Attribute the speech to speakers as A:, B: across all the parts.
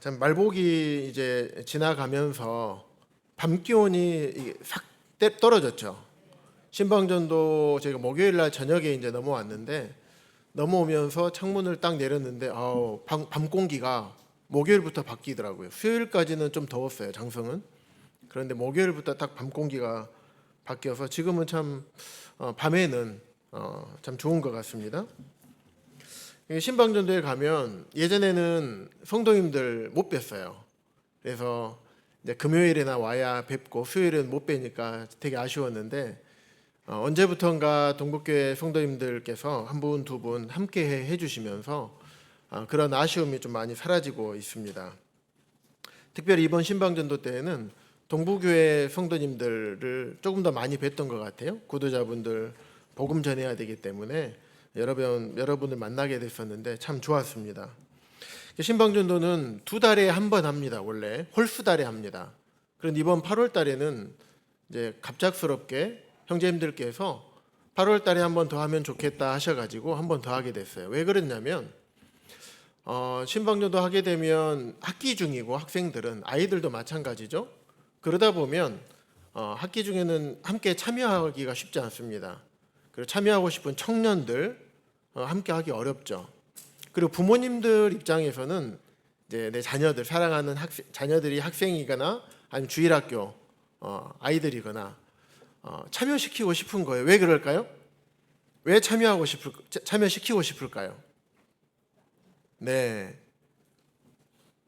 A: 참 말복이 이제 지나가면서 밤 기온이 싹 떨어졌죠. 신방전도 제가 목요일 날 저녁에 이제 넘어왔는데 넘어오면서 창문을 딱 내렸는데 밤 공기가 목요일부터 바뀌더라고요. 수요일까지는 좀 더웠어요, 장성은. 그런데 목요일부터 딱 밤 공기가 바뀌어서 지금은 참 밤에는 참 좋은 것 같습니다. 신방전도에 가면 예전에는 성도님들 못 뵀어요. 그래서 이제 금요일에나 와야 뵙고 수요일은 못 뵈니까 되게 아쉬웠는데 언제부턴가 동북교회 성도님들께서 한 분, 두 분 함께 해주시면서 그런 아쉬움이 좀 많이 사라지고 있습니다. 특별히 이번 신방전도 때에는 동북교회 성도님들을 조금 더 많이 뵀던 것 같아요. 구도자분들 복음 전해야 되기 때문에 여러분을 만나게 됐었는데 참 좋았습니다. 신방전도는 2달에 한 번 합니다. 원래 홀수달에 합니다. 그런데 이번 8월 달에는 이제 갑작스럽게 형제님들께서 8월 달에 한 번 더 하면 좋겠다 하셔가지고 한 번 더 하게 됐어요. 왜 그랬냐면 신방전도 하게 되면 학기 중이고 학생들은 아이들도 마찬가지죠. 그러다 보면 학기 중에는 함께 참여하기가 쉽지 않습니다. 그리고 참여하고 싶은 청년들 함께 하기 어렵죠. 그리고 부모님들 입장에서는 이제 내 자녀들 사랑하는 자녀들이 학생이거나 아니면 주일학교 아이들이거나 참여시키고 싶은 거예요. 왜 그럴까요? 왜 참여시키고 싶을까요? 네,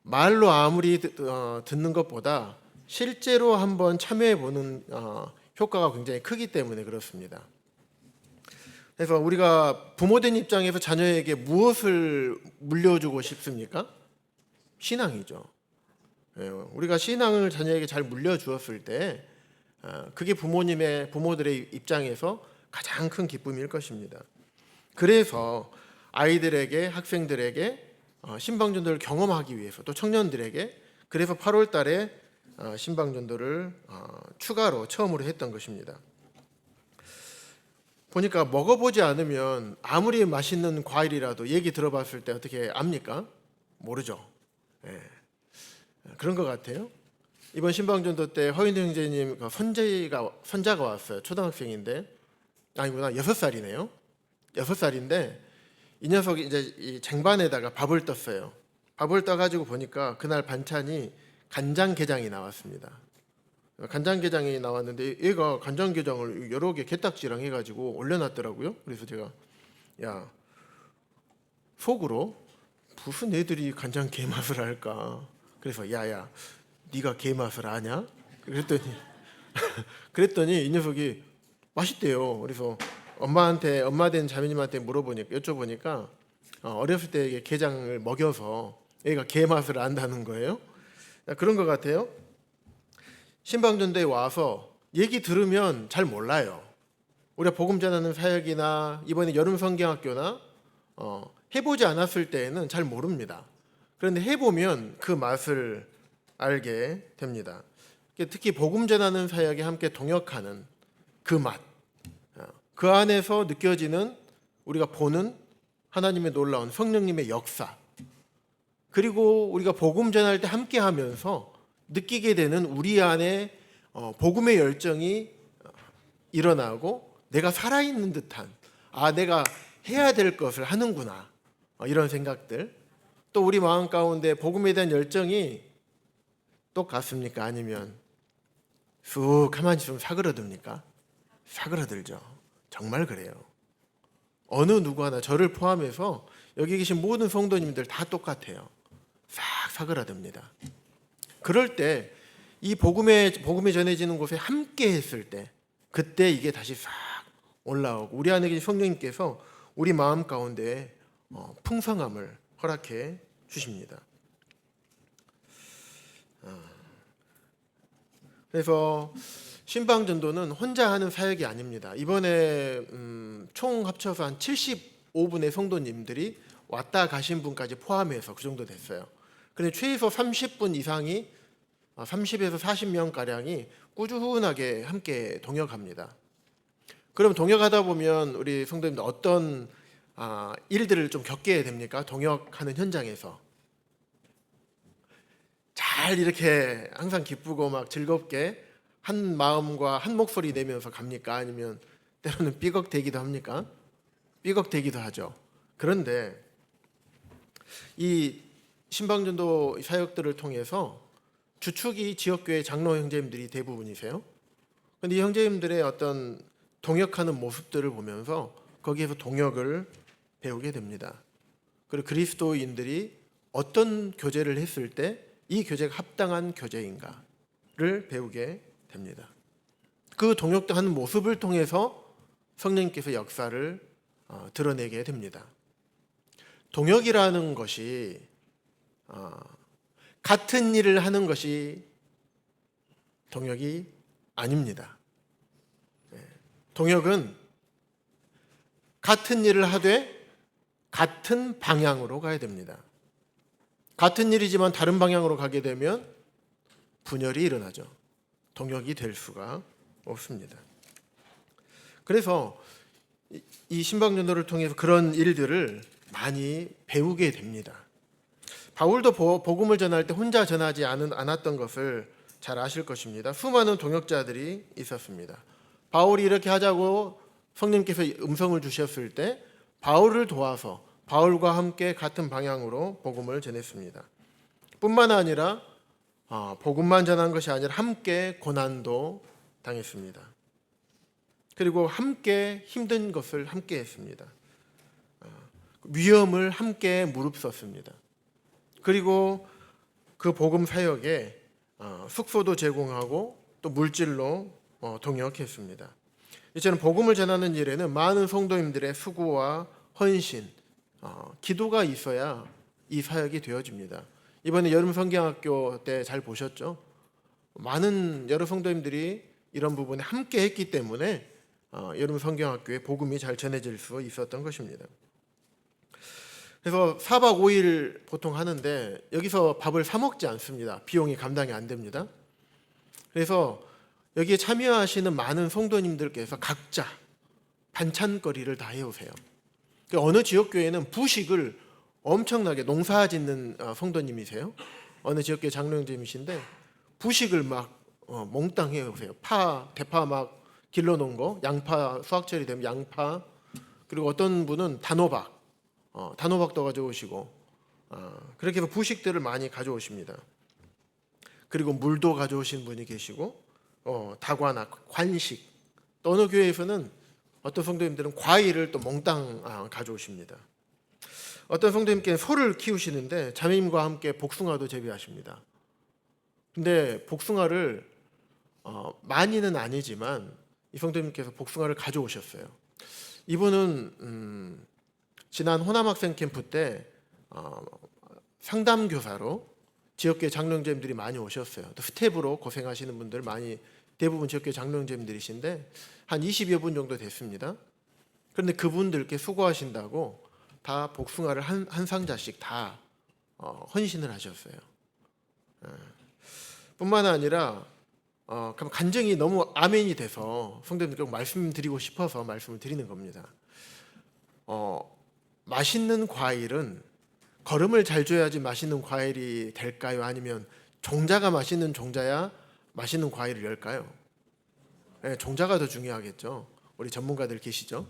A: 말로 아무리 듣는 것보다 실제로 한번 참여해 보는 효과가 굉장히 크기 때문에 그렇습니다. 그래서 우리가 부모된 입장에서 자녀에게 무엇을 물려주고 싶습니까? 신앙이죠. 우리가 신앙을 자녀에게 잘 물려주었을 때 그게 부모들의 입장에서 가장 큰 기쁨일 것입니다. 그래서 아이들에게 학생들에게 신방전도를 경험하기 위해서 또 청년들에게 그래서 8월 달에 신방전도를 추가로 처음으로 했던 것입니다. 보니까 먹어보지 않으면 아무리 맛있는 과일이라도 얘기 들어봤을 때 어떻게 압니까? 모르죠. 그런 것 같아요. 이번 신방전도 때 허인도 형제님 선자가 왔어요. 초등학생인데 아니구나 6살이네요. 6살인데 이 녀석이 이제 이 쟁반에다가 밥을 떴어요. 밥을 떠가지고 보니까 그날 반찬이 간장게장이 나왔습니다. 간장게장이 나왔는데 얘가 간장게장을 여러 개 게딱지랑 해가지고 올려놨더라고요. 그래서 제가 야 속으로 무슨 애들이 간장 게맛을 할까? 그래서 야야 네가 게맛을 아냐? 그랬더니 이 녀석이 맛있대요. 그래서 엄마 된 자매님한테 여쭤보니까 어렸을 때 게장을 먹여서 얘가 게맛을 안다는 거예요. 그런 것 같아요. 신방전도에 와서 얘기 들으면 잘 몰라요. 우리가 복음 전하는 사역이나 이번에 여름 성경학교나 해보지 않았을 때에는 잘 모릅니다. 그런데 해보면 그 맛을 알게 됩니다. 특히 복음 전하는 사역에 함께 동역하는 그 맛, 그 안에서 느껴지는 우리가 보는 하나님의 놀라운 성령님의 역사, 그리고 우리가 복음 전할 때 함께 하면서 느끼게 되는 우리 안에 복음의 열정이 일어나고 내가 살아있는 듯한 내가 해야 될 것을 하는구나 이런 생각들, 또 우리 마음 가운데 복음에 대한 열정이 똑같습니까? 아니면 쑥 가만히 좀 사그러듭니까? 사그러들죠. 정말 그래요. 어느 누구 하나 저를 포함해서 여기 계신 모든 성도님들 다 똑같아요. 싹 사그라듭니다. 그럴 때 이 복음에 전해지는 곳에 함께 했을 때 그때 이게 다시 싹 올라오고 우리 안에 계신 성령님께서 우리 마음 가운데 풍성함을 허락해 주십니다. 그래서 신방전도는 혼자 하는 사역이 아닙니다. 이번에 총 합쳐서 한 75분의 성도님들이 왔다 가신 분까지 포함해서 그 정도 됐어요. 그런데 최소 30분 이상이 30에서 40명 가량이 꾸준하게 함께 동역합니다. 그럼 동역하다 보면 우리 성도님들 어떤 일들을 좀 겪게 됩니까? 동역하는 현장에서 잘 이렇게 항상 기쁘고 막 즐겁게 한 마음과 한 목소리 내면서 갑니까? 아니면 때로는 삐걱대기도 합니까? 삐걱대기도 하죠. 그런데 이 신방전도 사역들을 통해서 주축이 지역교회 장로 형제님들이 대부분이세요. 그런데 이 형제님들의 어떤 동역하는 모습들을 보면서 거기에서 동역을 배우게 됩니다. 그리고 그리스도인들이 어떤 교제를 했을 때 이 교제가 합당한 교제인가를 배우게 됩니다. 그 동역하는 모습을 통해서 성령님께서 역사를 드러내게 됩니다. 동역이라는 것이 같은 일을 하는 것이 동역이 아닙니다. 동역은 같은 일을 하되 같은 방향으로 가야 됩니다. 같은 일이지만 다른 방향으로 가게 되면 분열이 일어나죠. 동역이 될 수가 없습니다. 그래서 이 신방전도를 통해서 그런 일들을 많이 배우게 됩니다. 바울도 복음을 전할 때 혼자 전하지 않았던 것을 잘 아실 것입니다. 수많은 동역자들이 있었습니다. 바울이 이렇게 하자고 성령님께서 음성을 주셨을 때 바울을 도와서 바울과 함께 같은 방향으로 복음을 전했습니다. 뿐만 아니라 복음만 전한 것이 아니라 함께 고난도 당했습니다. 그리고 함께 힘든 것을 함께 했습니다. 위험을 함께 무릅썼습니다. 그리고 그 복음 사역에 숙소도 제공하고 또 물질로 동역했습니다. 이제는 복음을 전하는 일에는 많은 성도님들의 수고와 헌신, 기도가 있어야 이 사역이 되어집니다. 이번에 여름 성경학교 때 잘 보셨죠? 많은 여러 성도님들이 이런 부분에 함께 했기 때문에 여름 성경학교에 복음이 잘 전해질 수 있었던 것입니다. 그래서 4박 5일 보통 하는데 여기서 밥을 사 먹지 않습니다. 비용이 감당이 안 됩니다. 그래서 여기에 참여하시는 많은 성도님들께서 각자 반찬거리를 다 해오세요. 어느 지역교회는 부식을 엄청나게 농사 짓는 성도님이세요. 어느 지역교회 장로님이신데 부식을 막 몽땅 해오세요. 대파 막 길러놓은 거, 양파 수확철이 되면 양파, 그리고 어떤 분은 단호박도 가져오시고 그렇게 해서 부식들을 많이 가져오십니다. 그리고 물도 가져오신 분이 계시고 다과나 관식, 또 어느 교회에서는 어떤 성도님들은 과일을 또 몽땅 가져오십니다. 어떤 성도님께는 소를 키우시는데 자매님과 함께 복숭아도 재배하십니다. 근데 복숭아를 많이는 아니지만 이 성도님께서 복숭아를 가져오셨어요. 이분은 지난 호남학생 캠프 때 상담교사로 지역교회 장로님들이 많이 오셨어요. 또 스텝으로 고생하시는 분들 많이 대부분 지역교회 장로님들이신데 한 20여 분 정도 됐습니다. 그런데 그분들께 수고하신다고 다 복숭아를 한 상자씩 다 헌신을 하셨어요. 뿐만 아니라 그럼 간증이 너무 아멘이 돼서 성도님들께 말씀드리고 싶어서 말씀을 드리는 겁니다. 맛있는 과일은 거름을 잘 줘야지 맛있는 과일이 될까요? 아니면 종자가 맛있는 종자야 맛있는 과일을 열까요? 네, 종자가 더 중요하겠죠. 우리 전문가들 계시죠?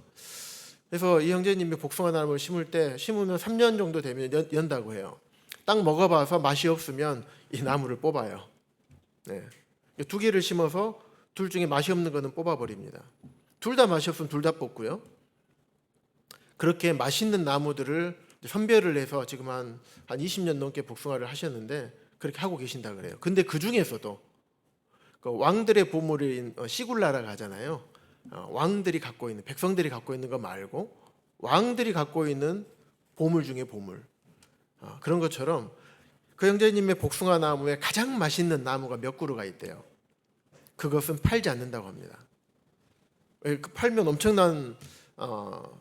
A: 그래서 이 형제님이 복숭아 나무를 심을 때 심으면 3년 정도 되면 연다고 해요. 딱 먹어봐서 맛이 없으면 이 나무를 뽑아요. 네. 2개를 심어서 둘 중에 맛이 없는 거는 뽑아버립니다. 둘 다 맛이 없으면 둘 다 뽑고요. 그렇게 맛있는 나무들을 선별을 해서 지금 한 20년 넘게 복숭아를 하셨는데 그렇게 하고 계신다 그래요. 근데 그 중에서도 그 왕들의 보물인 시굴라라고 하잖아요. 왕들이 갖고 있는, 백성들이 갖고 있는 거 말고 왕들이 갖고 있는 보물 중에 보물, 그런 것처럼 그 형제님의 복숭아 나무에 가장 맛있는 나무가 몇 그루가 있대요. 그것은 팔지 않는다고 합니다. 팔면 엄청난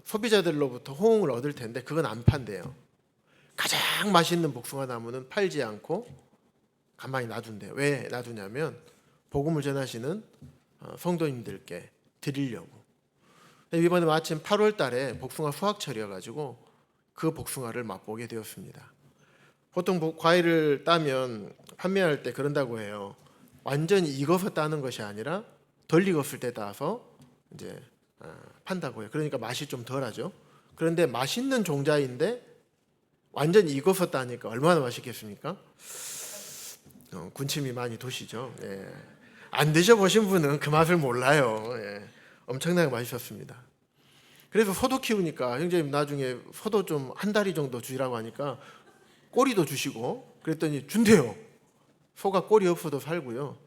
A: 소비자들로부터 호응을 얻을 텐데 그건 안 판대요. 가장 맛있는 복숭아 나무는 팔지 않고 가만히 놔둔대요. 왜 놔두냐면 복음을 전하시는 성도님들께 드리려고. 이번에 마침 8월 달에 복숭아 수확철이어가지고 그 복숭아를 맛보게 되었습니다. 보통 과일을 따면 판매할 때 그런다고 해요. 완전히 익어서 따는 것이 아니라 덜 익었을 때 따서 이제 판다고 해요. 그러니까 맛이 좀 덜하죠. 그런데 맛있는 종자인데 완전히 익어서 따니까 얼마나 맛있겠습니까? 군침이 많이 도시죠. 예. 안 드셔보신 분은 그 맛을 몰라요. 예. 엄청나게 맛있었습니다. 그래서 소도 키우니까 형제님 나중에 소도 좀 한 다리 정도 주시라고 하니까 꼬리도 주시고 그랬더니 준대요. 소가 꼬리 없어도 살고요.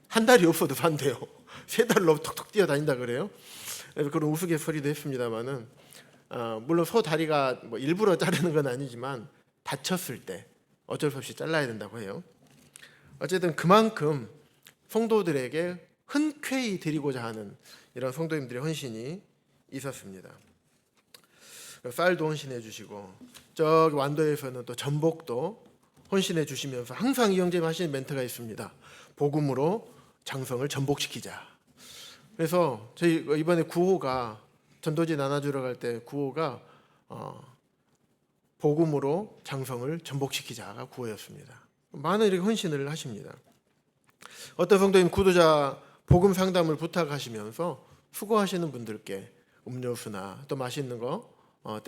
A: 한 다리 없어도 산대요. 세 달로 톡톡 뛰어다닌다 그래요. 그래서 그런 우스갯소리도 했습니다만은 물론 소 다리가 뭐 일부러 자르는 건 아니지만 다쳤을 때 어쩔 수 없이 잘라야 된다고 해요. 어쨌든 그만큼 성도들에게 흔쾌히 드리고자 하는 이런 성도님들의 헌신이 있었습니다. 쌀도 헌신해 주시고 저기 완도에서는 또 전복도 헌신해 주시면서 항상 이 형제님 하시는 멘트가 있습니다. 복음으로 장성을 전복시키자. 그래서 저희 이번에 구호가 전도지 나눠주러 갈 때 구호가 복음으로 장성을 전복시키자가 구호였습니다. 많은 이렇게 헌신을 하십니다. 어떤 성도님 구도자 복음 상담을 부탁하시면서 수고하시는 분들께 음료수나 또 맛있는 거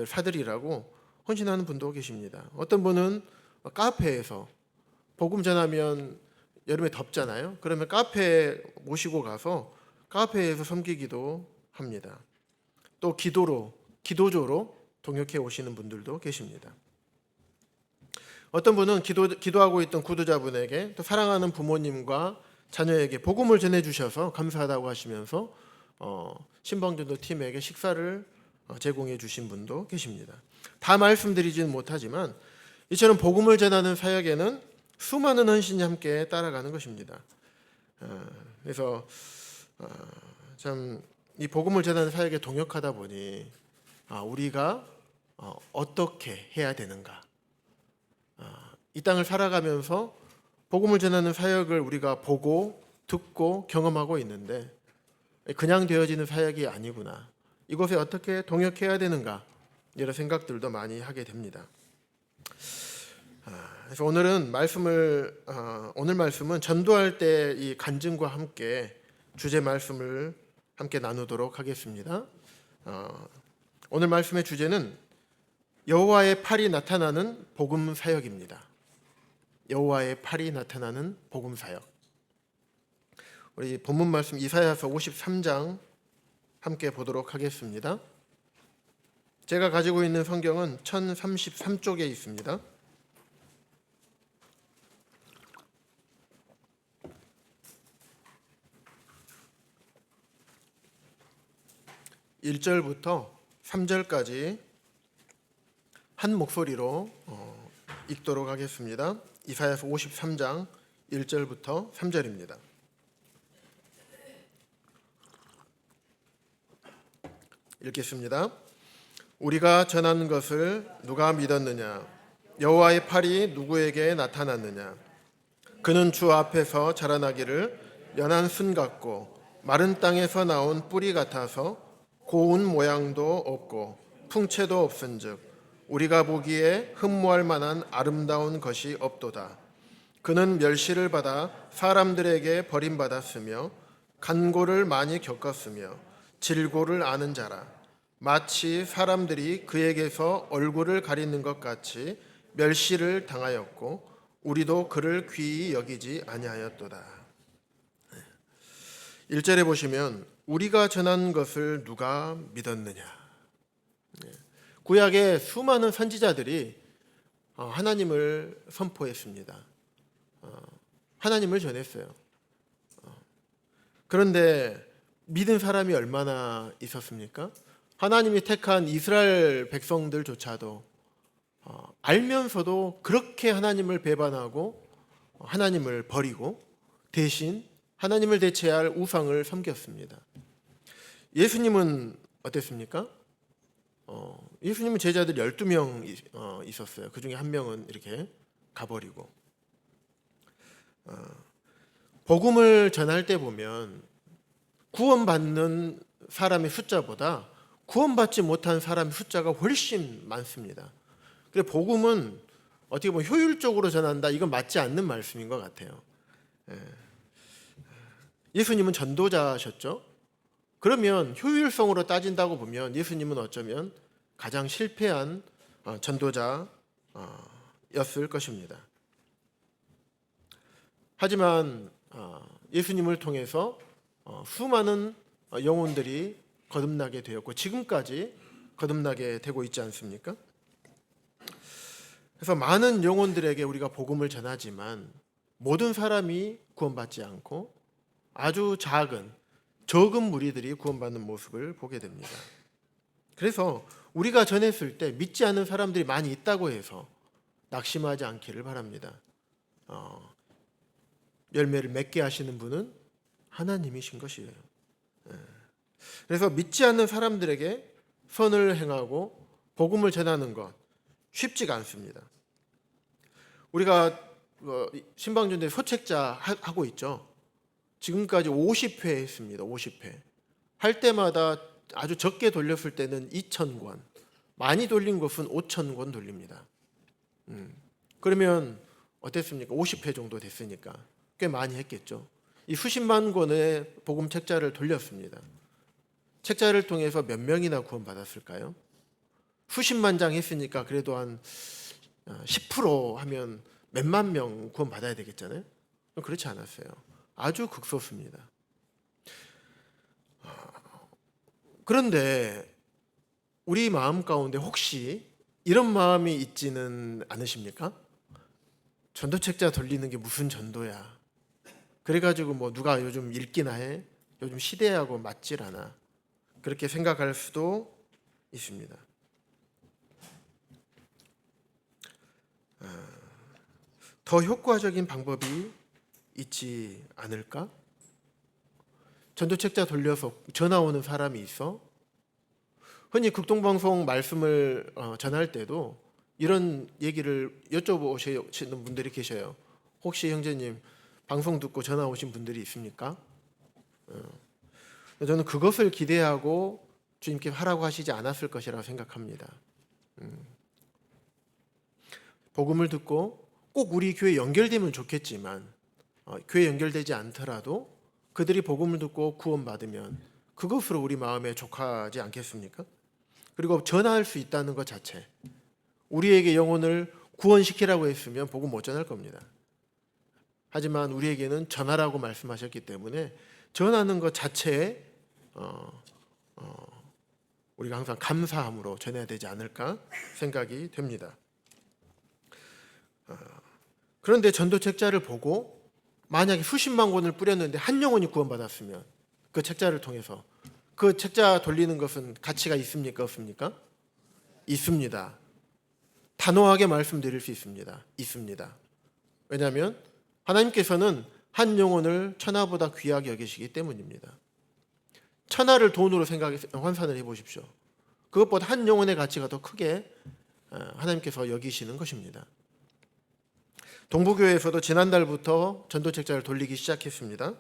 A: 사드리라고 헌신하는 분도 계십니다. 어떤 분은 카페에서 복음 전하면 여름에 덥잖아요. 그러면 카페에 모시고 가서 카페에서 섬기기도 합니다. 또 기도조로 동역해 오시는 분들도 계십니다. 어떤 분은 기도하고 있던 구도자분에게 또 사랑하는 부모님과 자녀에게 복음을 전해주셔서 감사하다고 하시면서 신방전도 팀에게 식사를 제공해 주신 분도 계십니다. 다 말씀드리지는 못하지만 이처럼 복음을 전하는 사역에는 수많은 헌신이 함께 따라가는 것입니다. 그래서 참 이 복음을 전하는 사역에 동역하다 보니 우리가 어떻게 해야 되는가, 이 땅을 살아가면서 복음을 전하는 사역을 우리가 보고 듣고 경험하고 있는데 그냥 되어지는 사역이 아니구나, 이곳에 어떻게 동역해야 되는가, 이런 생각들도 많이 하게 됩니다. 그래서 오늘 말씀은 전도할 때 이 간증과 함께 주제 말씀을 함께 나누도록 하겠습니다. 오늘 말씀의 주제는 여호와의 팔이 나타나는 복음 사역입니다. 여호와의 팔이 나타나는 복음 사역. 우리 본문 말씀 이사야서 53장 함께 보도록 하겠습니다. 제가 가지고 있는 성경은 1033쪽에 있습니다. (1절부터) (3절까지) 한 목소리로 읽도록 하겠습니다. 이사야서 53장 1절부터 3절입니다. 읽겠습니다. 우리가 전한 것을 누가 믿었느냐? 여호와의 팔이 누구에게 나타났느냐? 그는 주 앞에서 자라나기를 연한 순 같고 마른 땅에서 나온 뿌리 같아서 고운 모양도 없고 풍채도 없은즉 우리가 보기에 흠모할 만한 아름다운 것이 없도다. 그는 멸시를 받아 사람들에게 버림받았으며 간고를 많이 겪었으며 질고를 아는 자라. 마치 사람들이 그에게서 얼굴을 가리는 것 같이 멸시를 당하였고 우리도 그를 귀히 여기지 아니하였도다. 1절에 보시면 우리가 전한 것을 누가 믿었느냐. 구약의 수많은 선지자들이 하나님을 선포했습니다. 하나님을 전했어요. 그런데 믿은 사람이 얼마나 있었습니까? 하나님이 택한 이스라엘 백성들조차도 알면서도 그렇게 하나님을 배반하고 하나님을 버리고 대신 하나님을 대체할 우상을 섬겼습니다. 예수님은 어땠습니까? 예수님은 제자들 12명 있었어요. 그 중에 한 명은 이렇게 가버리고. 복음을 전할 때 보면 구원받는 사람의 숫자보다 구원받지 못한 사람의 숫자가 훨씬 많습니다. 그래서 복음은 어떻게 보면 효율적으로 전한다, 이건 맞지 않는 말씀인 것 같아요. 예수님은 전도자셨죠. 그러면 효율성으로 따진다고 보면 예수님은 어쩌면 가장 실패한 전도자였을 것입니다. 하지만 예수님을 통해서 수많은 영혼들이 거듭나게 되었고 지금까지 거듭나게 되고 있지 않습니까? 그래서 많은 영혼들에게 우리가 복음을 전하지만 모든 사람이 구원받지 않고 아주 적은 무리들이 구원받는 모습을 보게 됩니다. 그래서 우리가 전했을 때 믿지 않는 사람들이 많이 있다고 해서 낙심하지 않기를 바랍니다. 열매를 맺게 하시는 분은 하나님이신 것이에요. 그래서 믿지 않는 사람들에게 선을 행하고 복음을 전하는 것 쉽지가 않습니다. 우리가 신방전도회 소책자 하고 있죠. 지금까지 50회 했습니다. 50회. 할 때마다 아주 적게 돌렸을 때는 2,000권, 많이 돌린 것은 5,000권 돌립니다. 그러면 어땠습니까? 50회 정도 됐으니까 꽤 많이 했겠죠. 이 수십만 권의 복음 책자를 돌렸습니다. 책자를 통해서 몇 명이나 구원받았을까요? 수십만 장 했으니까 그래도 한 10% 하면 몇만 명 구원받아야 되겠잖아요. 그렇지 않았어요. 아주 극소수입니다. 그런데 우리 마음 가운데 혹시 이런 마음이 있지는 않으십니까? 전도책자 돌리는 게 무슨 전도야? 그래가지고 뭐 누가 요즘 읽기나 해? 요즘 시대하고 맞질 않아. 그렇게 생각할 수도 있습니다. 더 효과적인 방법이 있지 않을까? 전도책자 돌려서 전화 오는 사람이 있어? 흔히 극동방송 말씀을 전할 때도 이런 얘기를 여쭤보시는 분들이 계셔요. 혹시 형제님 방송 듣고 전화 오신 분들이 있습니까? 저는 그것을 기대하고 주님께 하라고 하시지 않았을 것이라고 생각합니다. 복음을 듣고 꼭 우리 교회 연결되면 좋겠지만 교회 연결되지 않더라도 그들이 복음을 듣고 구원받으면 그것으로 우리 마음에 족하지 않겠습니까? 그리고 전할 수 있다는 것 자체, 우리에게 영혼을 구원시키라고 했으면 복음 못 전할 겁니다. 하지만 우리에게는 전하라고 말씀하셨기 때문에 전하는 것 자체에 우리가 항상 감사함으로 전해야 되지 않을까 생각이 됩니다. 그런데 전도책자를 보고 만약에 수십만 권을 뿌렸는데 한 영혼이 구원받았으면 그 책자를 통해서 그 책자 돌리는 것은 가치가 있습니까? 없습니까? 있습니다. 단호하게 말씀드릴 수 있습니다. 있습니다. 왜냐하면 하나님께서는 한 영혼을 천하보다 귀하게 여기시기 때문입니다. 천하를 돈으로 환산을 해보십시오. 그것보다 한 영혼의 가치가 더 크게 하나님께서 여기시는 것입니다. 동부교회에서도 지난달부터 전도책자를 돌리기 시작했습니다.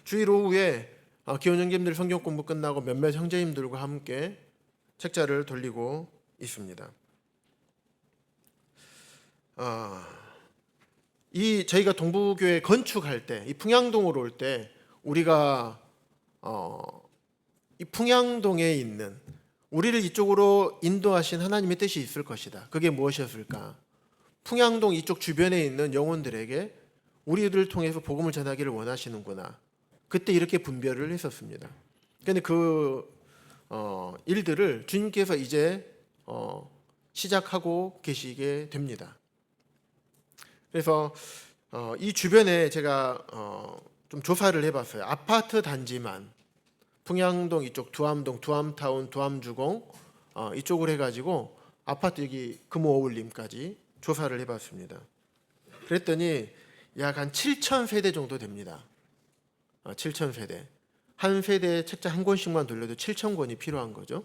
A: 주일 오후에 기혼 형제님들 성경 공부 끝나고 몇몇 형제님들과 함께 책자를 돌리고 있습니다. 저희가 동부교회 건축할 때, 이 풍양동으로 올 때 우리가 이 풍양동에 있는 우리를 이쪽으로 인도하신 하나님의 뜻이 있을 것이다. 그게 무엇이었을까? 풍양동 이쪽 주변에 있는 영혼들에게 우리들을 통해서 복음을 전하기를 원하시는구나. 그때 이렇게 분별을 했었습니다. 그런데 그 일들을 주님께서 이제 시작하고 계시게 됩니다. 그래서 이 주변에 제가 좀 조사를 해봤어요. 아파트 단지만 풍양동 이쪽 두암동, 두암타운, 두암주공 이쪽으로 해가지고 아파트 여기 금호어울림까지 조사를 해봤습니다. 그랬더니 약 한 7,000세대 정도 됩니다. 7,000세대. 한 세대에 책자 한 권씩만 돌려도 7,000권이 필요한 거죠.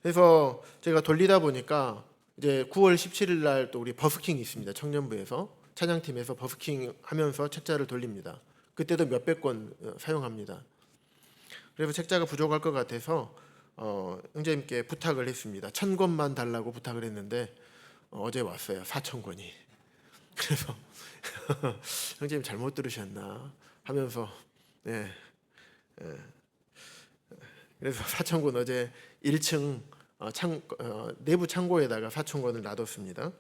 A: 그래서 제가 돌리다 보니까 이제 9월 17일 날 또 우리 버스킹이 있습니다. 청년부에서 찬양팀에서 버스킹 하면서 책자를 돌립니다. 그때도 몇백 권 사용합니다. 그래서 책자가 부족할 것 같아서 형제님께 부탁을 했습니다. 1,000권만 달라고 부탁을 했는데 어제 왔어요. 4,000권이. 그래서 형제님 잘못 들으셨나 하면서 예, 예. 그래서 4,000권 어제 1층 내부 창고에다가 4,000권을 놔뒀습니다.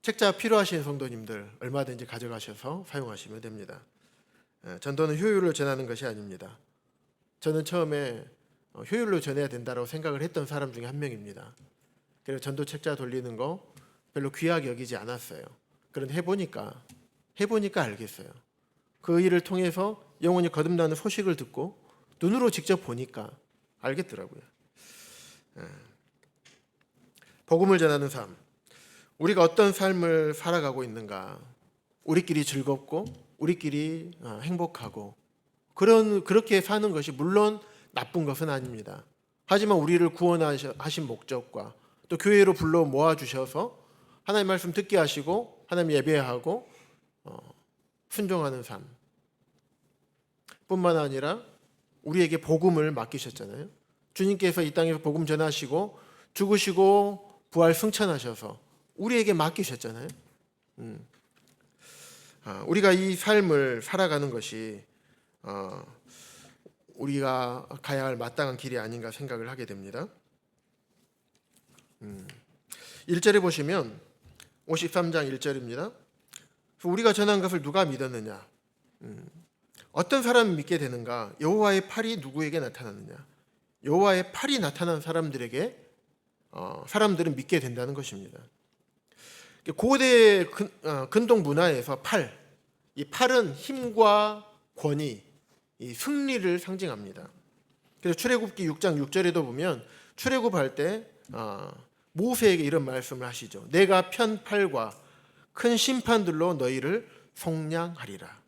A: 책자 필요하신 성도님들 얼마든지 가져가셔서 사용하시면 됩니다. 전도는 효율로 전하는 것이 아닙니다. 저는 처음에 효율로 전해야 된다고 생각을 했던 사람 중에 한 명입니다. 그래서 전도 책자 돌리는 거 별로 귀하게 여기지 않았어요. 그런데 해보니까 알겠어요. 그 일을 통해서 영혼이 거듭나는 소식을 듣고 눈으로 직접 보니까 알겠더라고요. 복음을 전하는 삶, 우리가 어떤 삶을 살아가고 있는가, 우리끼리 즐겁고 우리끼리 행복하고 그렇게 사는 것이 물론 나쁜 것은 아닙니다. 하지만 우리를 구원하신 목적과 또 교회로 불러 모아주셔서 하나님 말씀 듣게 하시고 하나님 예배하고 순종하는 삶 뿐만 아니라 우리에게 복음을 맡기셨잖아요. 주님께서 이 땅에서 복음 전하시고 죽으시고 부활 승천하셔서 우리에게 맡기셨잖아요. 우리가 이 삶을 살아가는 것이 우리가 가야 할 마땅한 길이 아닌가 생각을 하게 됩니다. 1절에 보시면 53장 1절입니다. 우리가 전한 것을 누가 믿었느냐? 어떤 사람이 믿게 되는가? 여호와의 팔이 누구에게 나타났느냐? 여호와의 팔이 나타난 사람들에게 사람들은 믿게 된다는 것입니다. 고대 근동 문화에서 이 팔은 힘과 권위, 이 승리를 상징합니다. 그래서 출애굽기 6장 6절에도 보면 출애굽할 때 모세에게 이런 말씀을 하시죠. 내가 편 팔과 큰 심판들로 너희를 속량하리라.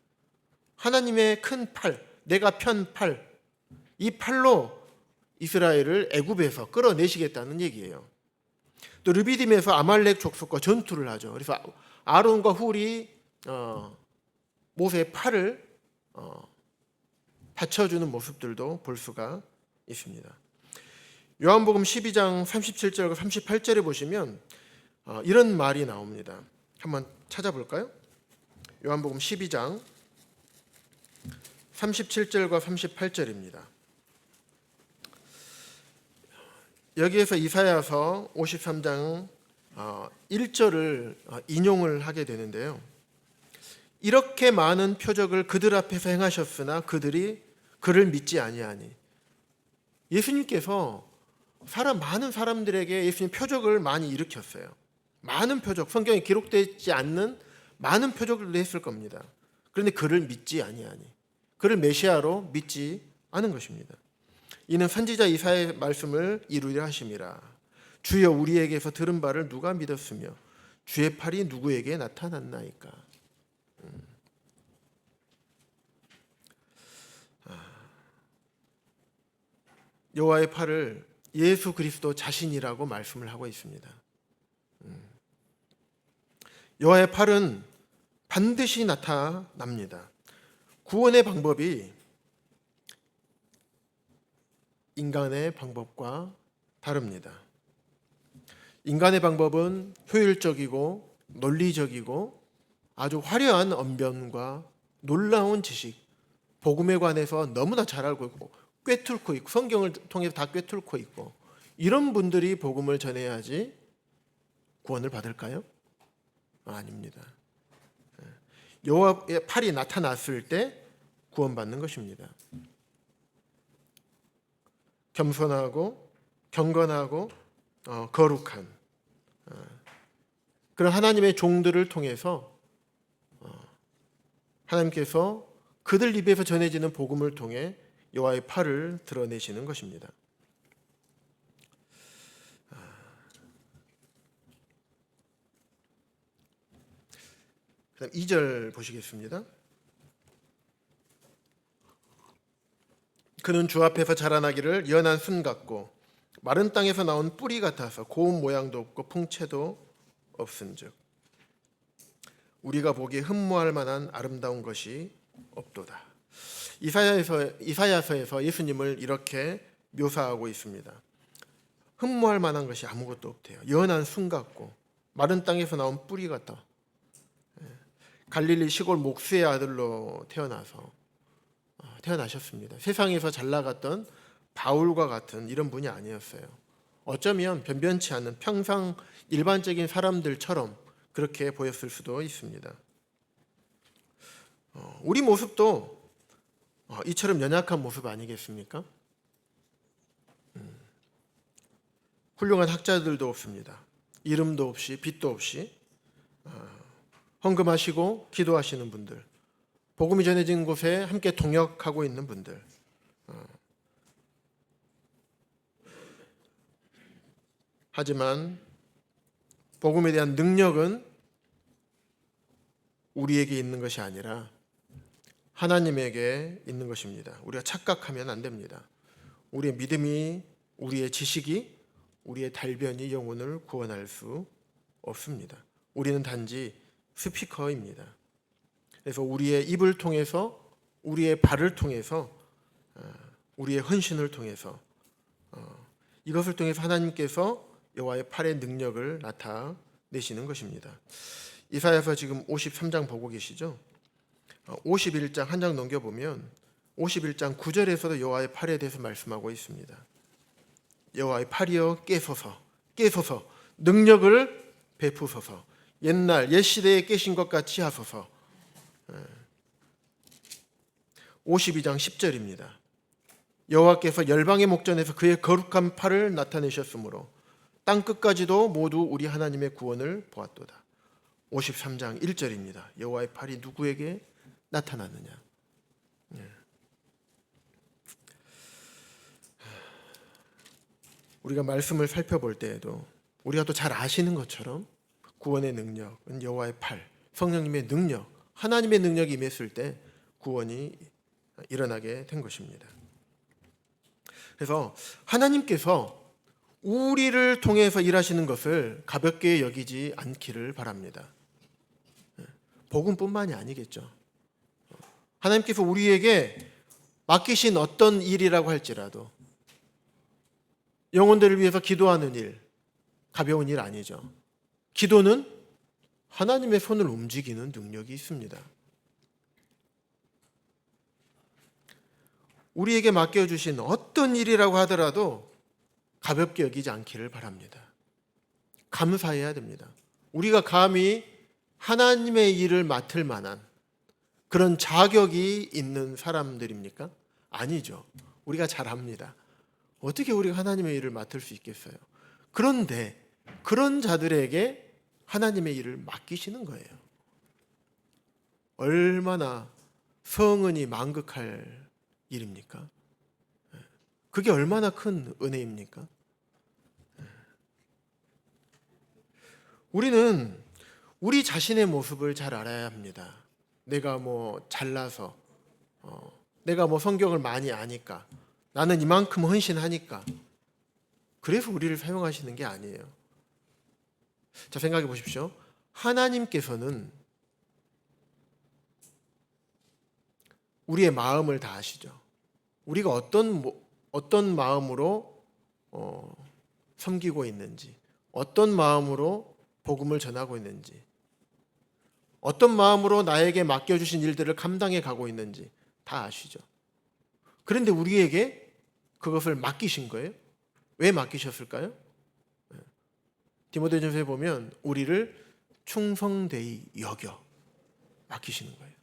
A: 하나님의 큰 팔, 내가 편 팔, 이 팔로 이스라엘을 애굽에서 끌어내시겠다는 얘기예요. 또 르비딤에서 아말렉 족속과 전투를 하죠. 그래서 아론과 훌이 모세의 팔을 받쳐주는 모습들도 볼 수가 있습니다. 요한복음 12장 37절과 38절에 보시면 이런 말이 나옵니다. 한번 찾아볼까요? 요한복음 12장 37절과 38절입니다. 여기에서 이사야서 53장 1절을 인용을 하게 되는데요. 이렇게 많은 표적을 그들 앞에서 행하셨으나 그들이 그를 믿지 아니하니. 예수님께서 많은 사람들에게 예수님 표적을 많이 일으켰어요. 많은 표적, 성경에 기록되지 않는 많은 표적들도 했을 겁니다. 그런데 그를 믿지 아니하니, 그를 메시아로 믿지 않은 것입니다. 이는 선지자 이사야의 말씀을 이루려 하심이라. 주여 우리에게서 들은 바를 누가 믿었으며 주의 팔이 누구에게 나타났나이까. 여호와의 팔을 예수 그리스도 자신이라고 말씀을 하고 있습니다. 여호와의 팔은 반드시 나타납니다. 구원의 방법이 인간의 방법과 다릅니다. 인간의 방법은 효율적이고 논리적이고 아주 화려한 언변과 놀라운 지식, 복음에 관해서 너무나 잘 알고 있고 꿰뚫고 있고 성경을 통해서 다 꿰뚫고 있고 이런 분들이 복음을 전해야지 구원을 받을까요? 아닙니다. 여호와의 팔이 나타났을 때 구원받는 것입니다. 겸손하고 경건하고 거룩한 그런 하나님의 종들을 통해서 하나님께서 그들 입에서 전해지는 복음을 통해 여호와의 팔을 드러내시는 것입니다. 그다음 2절 보시겠습니다. 그는 주 앞에서 자라나기를 연한 순 같고 마른 땅에서 나온 뿌리 같아서 고운 모양도 없고 풍채도 없은즉 우리가 보기에 흠모할 만한 아름다운 것이 없도다. 이사야서에서 예수님을 이렇게 묘사하고 있습니다. 흠모할 만한 것이 아무것도 없대요. 연한 순 같고 마른 땅에서 나온 뿌리 같다. 갈릴리 시골 목수의 아들로 태어나셨습니다. 세상에서 잘 나갔던 바울과 같은 이런 분이 아니었어요. 어쩌면 변변치 않은 평상 일반적인 사람들처럼 그렇게 보였을 수도 있습니다. 우리 모습도 이처럼 연약한 모습 아니겠습니까? 훌륭한 학자들도 없습니다. 이름도 없이 빛도 없이 헌금하시고 기도하시는 분들, 복음이 전해진 곳에 함께 동역하고 있는 분들, 하지만 복음에 대한 능력은 우리에게 있는 것이 아니라 하나님에게 있는 것입니다. 우리가 착각하면 안 됩니다. 우리의 믿음이, 우리의 지식이, 우리의 달변이 영혼을 구원할 수 없습니다. 우리는 단지 스피커입니다. 그래서 우리의 입을 통해서, 우리의 발을 통해서, 우리의 헌신을 통해서, 이것을 통해서 하나님께서 여호와의 팔의 능력을 나타내시는 것입니다. 이사야서 지금 53장 보고 계시죠? 51장 한 장 넘겨보면 51장 9절에서도 여호와의 팔에 대해서 말씀하고 있습니다. 여호와의 팔이여 깨소서 능력을 베푸소서, 옛 시대에 깨신 것 같이 하소서. 52장 10절입니다. 여호와께서 열방의 목전에서 그의 거룩한 팔을 나타내셨으므로 땅 끝까지도 모두 우리 하나님의 구원을 보았도다. 53장 1절입니다. 여호와의 팔이 누구에게 나타났느냐? 우리가 말씀을 살펴볼 때에도 우리가 또 잘 아시는 것처럼 구원의 능력은 여호와의 팔, 성령님의 능력, 하나님의 능력이 임했을 때 구원이 일어나게 된 것입니다. 그래서 하나님께서 우리를 통해서 일하시는 것을 가볍게 여기지 않기를 바랍니다. 복음뿐만이 아니겠죠. 하나님께서 우리에게 맡기신 어떤 일이라고 할지라도 영혼들을 위해서 기도하는 일, 가벼운 일 아니죠. 기도는 하나님의 손을 움직이는 능력이 있습니다. 우리에게 맡겨주신 어떤 일이라고 하더라도 가볍게 여기지 않기를 바랍니다. 감사해야 됩니다. 우리가 감히 하나님의 일을 맡을 만한 그런 자격이 있는 사람들입니까? 아니죠. 우리가 잘합니다. 어떻게 우리가 하나님의 일을 맡을 수 있겠어요? 그런데 그런 자들에게 하나님의 일을 맡기시는 거예요. 얼마나 성은이 만극할 일입니까? 그게 얼마나 큰 은혜입니까? 우리는 우리 자신의 모습을 잘 알아야 합니다. 내가 잘나서, 내가 성경을 많이 아니까, 나는 이만큼 헌신하니까, 그래서 우리를 사용하시는 게 아니에요. 자, 생각해 보십시오. 하나님께서는 우리의 마음을 다 아시죠. 우리가 어떤 마음으로 섬기고 있는지, 어떤 마음으로 복음을 전하고 있는지, 어떤 마음으로 나에게 맡겨주신 일들을 감당해 가고 있는지 다 아시죠. 그런데 우리에게 그것을 맡기신 거예요. 왜 맡기셨을까요? 디모데전서에 보면 우리를 충성되이 여겨 맡기시는 거예요.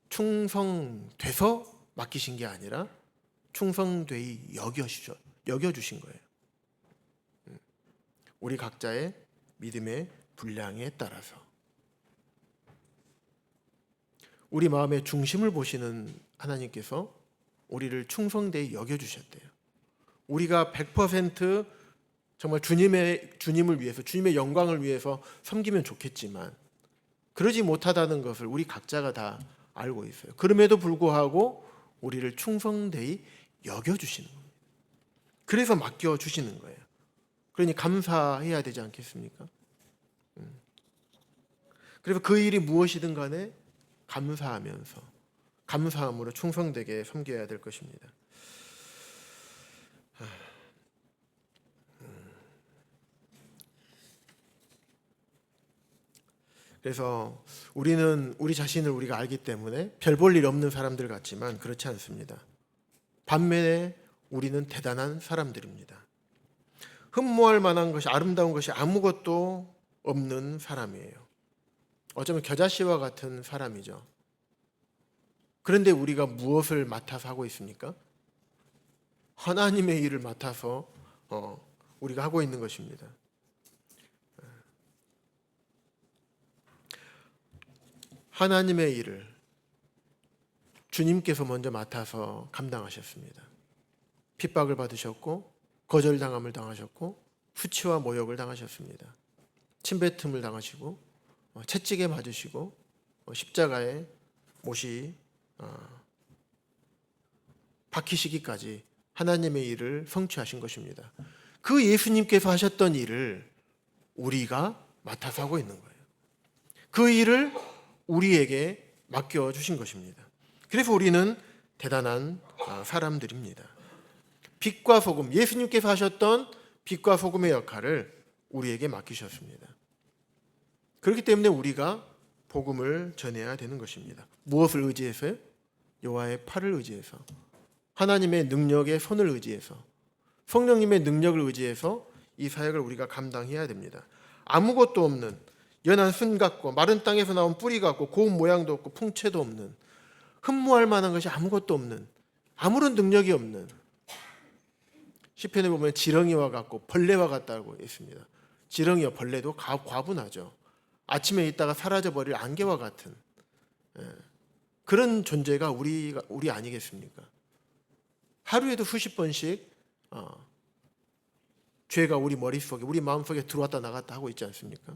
A: 충성돼서 맡기신 게 아니라 충성되이 여겨주신 거예요. 우리 각자의 믿음의 분량에 따라서 우리 마음의 중심을 보시는 하나님께서 우리를 충성되이 여겨주셨대요. 우리가 100% 정말 주님을 위해서, 주님의 영광을 위해서 섬기면 좋겠지만 그러지 못하다는 것을 우리 각자가 다 알고 있어요. 그럼에도 불구하고 우리를 충성되이 여겨주시는 겁니다. 그래서 맡겨주시는 거예요. 그러니 감사해야 되지 않겠습니까? 그래서 그 일이 무엇이든 간에 감사함으로 충성되게 섬겨야 될 것입니다. 그래서 우리는 우리 자신을 우리가 알기 때문에 별 볼 일 없는 사람들 같지만 그렇지 않습니다. 반면에 우리는 대단한 사람들입니다. 흠모할 만한 것이, 아름다운 것이 아무것도 없는 사람이에요. 어쩌면 겨자씨와 같은 사람이죠. 그런데 우리가 무엇을 맡아서 하고 있습니까? 하나님의 일을 맡아서 우리가 하고 있는 것입니다. 하나님의 일을 주님께서 먼저 맡아서 감당하셨습니다. 핍박을 받으셨고 거절당함을 당하셨고 수치와 모욕을 당하셨습니다. 침뱉음을 당하시고 채찍에 맞으시고 십자가에 못이 박히시기까지 하나님의 일을 성취하신 것입니다. 그 예수님께서 하셨던 일을 우리가 맡아서 하고 있는 거예요. 그 일을 우리에게 맡겨주신 것입니다. 그래서 우리는 대단한 사람들입니다. 빛과 소금, 예수님께서 하셨던 빛과 소금의 역할을 우리에게 맡기셨습니다. 그렇기 때문에 우리가 복음을 전해야 되는 것입니다. 무엇을 의지해서요? 여호와의 팔을 의지해서, 하나님의 능력의 손을 의지해서, 성령님의 능력을 의지해서 이 사역을 우리가 감당해야 됩니다. 아무것도 없는 연한 순 같고 마른 땅에서 나온 뿌리 같고 고운 모양도 없고 풍채도 없는, 흠모할 만한 것이 아무것도 없는, 아무런 능력이 없는, 시편에 보면 지렁이와 같고 벌레와 같다고 했습니다. 지렁이와 벌레도 과분하죠. 아침에 있다가 사라져버릴 안개와 같은 그런 존재가 우리 아니겠습니까? 하루에도 수십 번씩 죄가 우리 머릿속에, 우리 마음속에 들어왔다 나갔다 하고 있지 않습니까?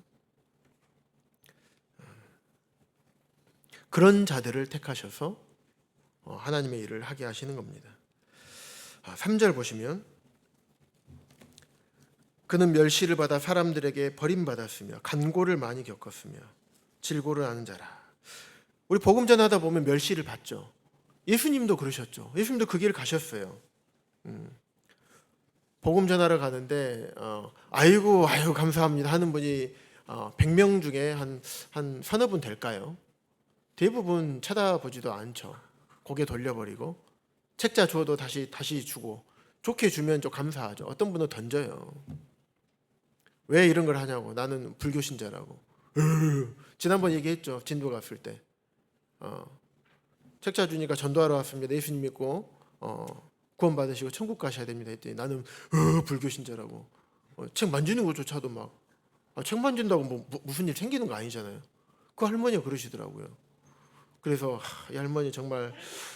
A: 그런 자들을 택하셔서 하나님의 일을 하게 하시는 겁니다. 3절 보시면 그는 멸시를 받아 사람들에게 버림받았으며 간고를 많이 겪었으며 질고를 아는 자라. 우리 복음 전하다 보면 멸시를 받죠. 예수님도 그러셨죠. 예수님도 그 길을 가셨어요. 복음 전하러 가는데 아이고 감사합니다 하는 분이 100명 중에 한 서너 분 될까요? 대부분 쳐다보지도 않죠. 고개 돌려버리고 책자 줘도 다시 주고, 좋게 주면 좀 감사하죠. 어떤 분은 던져요. 왜 이런 걸 하냐고. 나는 불교 신자라고. 지난번 얘기했죠. 진도 갔을 때 책자 주니까 전도하러 왔습니다. 예수님 믿고 구원 받으시고 천국 가셔야 됩니다 했더니 나는 불교 신자라고. 책 만지는 것조차도 막 책 만진다고 무슨 일 생기는 거 아니잖아요. 그 할머니가 그러시더라고요. 그래서 이 할머니 정말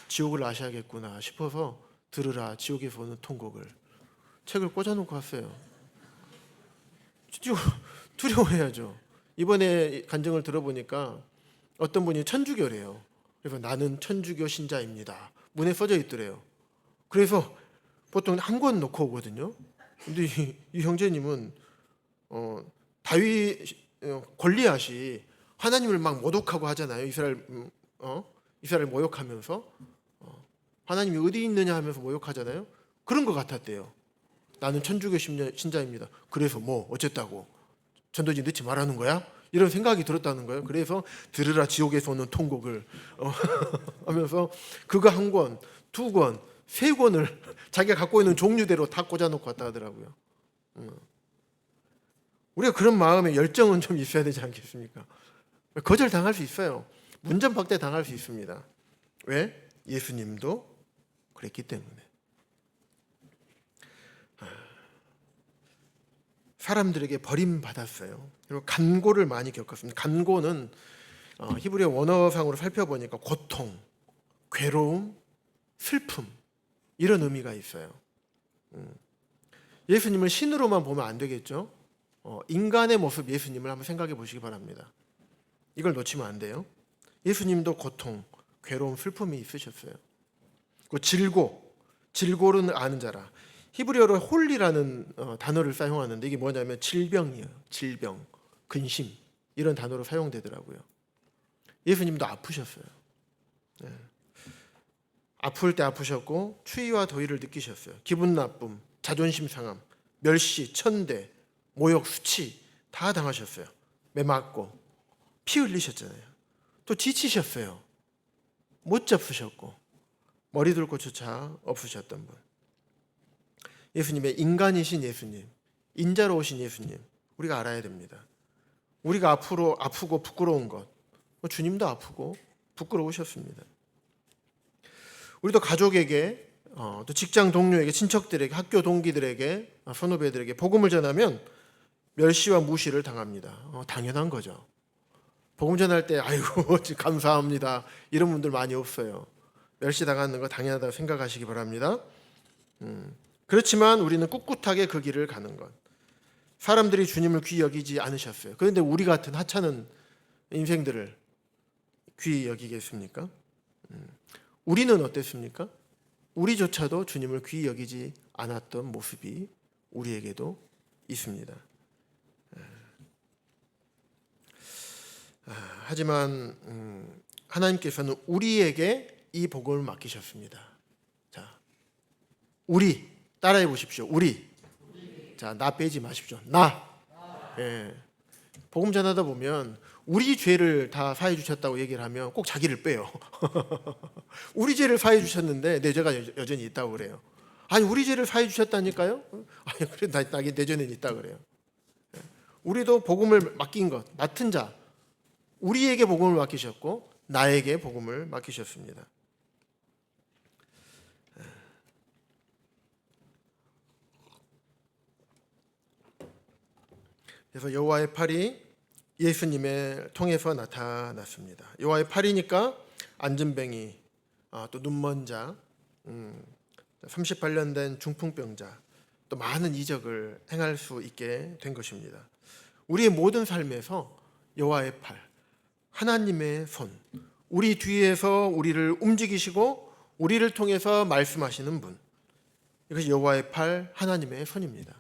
A: 지옥을 아셔야겠구나 싶어서 들으라 지옥에서 오는 통곡을, 책을 꽂아놓고 왔어요. 두려워해야죠. 이번에 간증을 들어보니까 어떤 분이 천주교래요. 그래서 나는 천주교 신자입니다. 문에 써져 있더래요. 그래서 보통 한 권 놓고 오거든요. 근데 이 형제님은 다윗 골리앗이 하나님을 막 모독하고 하잖아요. 이스라엘 모욕하면서 하나님이 어디 있느냐 하면서 모욕하잖아요. 그런 것 같았대요. 나는 천주교 신자입니다. 그래서 뭐 어쨌다고 전도지 넣지 말라는 거야? 이런 생각이 들었다는 거예요. 그래서 들으라 지옥에서 오는 통곡을 하면서 그거 한 권, 두 권, 세 권을 자기가 갖고 있는 종류대로 다 꽂아놓고 왔다 하더라고요. 우리가 그런 마음의 열정은 좀 있어야 되지 않겠습니까? 거절당할 수 있어요. 문전박대 당할 수 있습니다. 왜? 예수님도 그랬기 때문에. 사람들에게 버림받았어요. 그리고 간고를 많이 겪었습니다. 간고는 히브리어 원어상으로 살펴보니까 고통, 괴로움, 슬픔 이런 의미가 있어요. 예수님을 신으로만 보면 안 되겠죠. 인간의 모습 예수님을 한번 생각해 보시기 바랍니다. 이걸 놓치면 안 돼요. 예수님도 고통, 괴로움, 슬픔이 있으셨어요. 그 질고는 아는 자라. 히브리어로 홀리라는 단어를 사용하는데 이게 뭐냐면 질병이에요. 질병, 근심 이런 단어로 사용되더라고요. 예수님도 아프셨어요. 네. 아플 때 아프셨고 추위와 더위를 느끼셨어요. 기분 나쁨, 자존심 상함, 멸시, 천대, 모욕, 수치 다 당하셨어요. 매맞고 피 흘리셨잖아요. 또 지치셨어요. 못 잡수셨고 머리 둘 곳조차 없으셨던 분. 예수님의 인간이신 예수님, 인자로 오신 예수님, 우리가 알아야 됩니다. 우리가 앞으로 아프고 부끄러운 것, 주님도 아프고 부끄러우셨습니다. 우리도 가족에게, 또 직장 동료에게, 친척들에게, 학교 동기들에게, 선후배들에게 복음을 전하면 멸시와 무시를 당합니다. 당연한 거죠. 복음 전할 때 아이고 감사합니다 이런 분들 많이 없어요. 멸시당하는 거 당연하다고 생각하시기 바랍니다. 그렇지만 우리는 꿋꿋하게 그 길을 가는 것. 사람들이 주님을 귀히 여기지 않으셨어요. 그런데 우리 같은 하찮은 인생들을 귀히 여기겠습니까? 우리는 어땠습니까? 우리조차도 주님을 귀히 여기지 않았던 모습이 우리에게도 있습니다. 하지만 하나님께서는 우리에게 이 복음을 맡기셨습니다. 자, 우리 따라해 보십시오. 우리. 자, 나 빼지 마십시오. 나. 예. 복음 전하다 보면 우리 죄를 다 사해 주셨다고 얘기를 하면 꼭 자기를 빼요. 우리 죄를 사해 주셨는데 내 죄가 여전히 있다고 그래요. 아니 우리 죄를 사해 주셨다니까요? 아니 그래 내 죄는 있다 그래요. 우리도 복음을 맡긴 것, 맡은 자, 우리에게 복음을 맡기셨고 나에게 복음을 맡기셨습니다. 그래서 여호와의 팔이 예수님을 통해서 나타났습니다. 여호와의 팔이니까 안진뱅이, 또 눈먼 자, 38년 된 중풍병자, 또 많은 이적을 행할 수 있게 된 것입니다. 우리의 모든 삶에서 여호와의 팔, 하나님의 손, 우리 뒤에서 우리를 움직이시고 우리를 통해서 말씀하시는 분, 이것이 여호와의 팔, 하나님의 손입니다.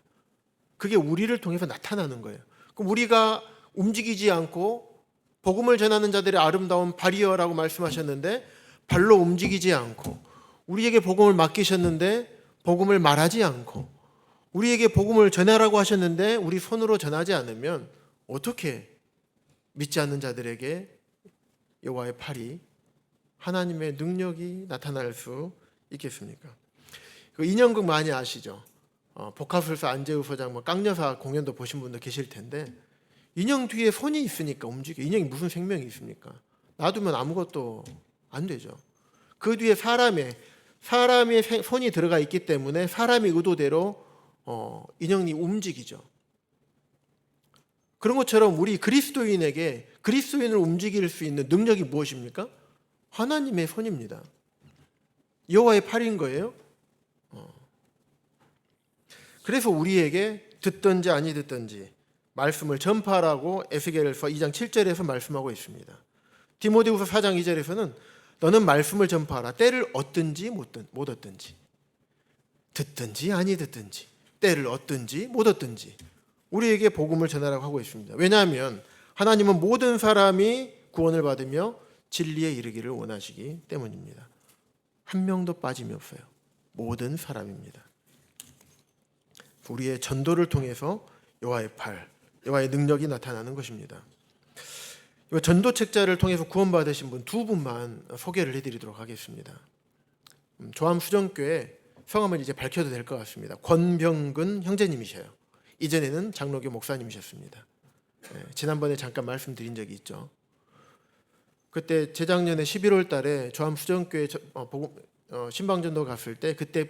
A: 그게 우리를 통해서 나타나는 거예요. 그럼 우리가 움직이지 않고 복음을 전하는 자들의 아름다운 발이여라고 말씀하셨는데 발로 움직이지 않고 우리에게 복음을 맡기셨는데 복음을 말하지 않고 우리에게 복음을 전하라고 하셨는데 우리 손으로 전하지 않으면 어떻게 믿지 않는 자들에게 여호와의 팔이 하나님의 능력이 나타날 수 있겠습니까? 그 인형극 많이 아시죠? 복합술사 안재우 소장, 깡여사 공연도 보신 분도 계실 텐데 인형 뒤에 손이 있으니까 움직여. 인형이 무슨 생명이 있습니까? 놔두면 아무것도 안 되죠. 그 뒤에 사람의 손이 들어가 있기 때문에 사람의 의도대로 인형이 움직이죠. 그런 것처럼 우리 그리스도인에게 그리스도인을 움직일 수 있는 능력이 무엇입니까? 하나님의 손입니다. 여호와의 팔인 거예요. 그래서 우리에게 듣든지 아니 듣든지 말씀을 전파하라고 에스겔서 2장 7절에서 말씀하고 있습니다. 디모데후서 4장 2절에서는 너는 말씀을 전파하라. 때를 얻든지 못 얻든지, 듣든지 아니 듣든지, 때를 얻든지 못 얻든지 우리에게 복음을 전하라고 하고 있습니다. 왜냐하면 하나님은 모든 사람이 구원을 받으며 진리에 이르기를 원하시기 때문입니다. 한 명도 빠짐이 없어요. 모든 사람입니다. 우리의 전도를 통해서 여호와의 팔, 여호와의 능력이 나타나는 것입니다. 전도 책자를 통해서 구원받으신 분 두 분만 소개를 해드리도록 하겠습니다. 조암수정교회 성함을 이제 밝혀도 될 것 같습니다. 권병근 형제님이셔요. 이전에는 장로교 목사님이셨습니다. 지난번에 잠깐 말씀드린 적이 있죠. 그때 재작년에 11월 달에 조암수정교회 신방전도 갔을 때 그때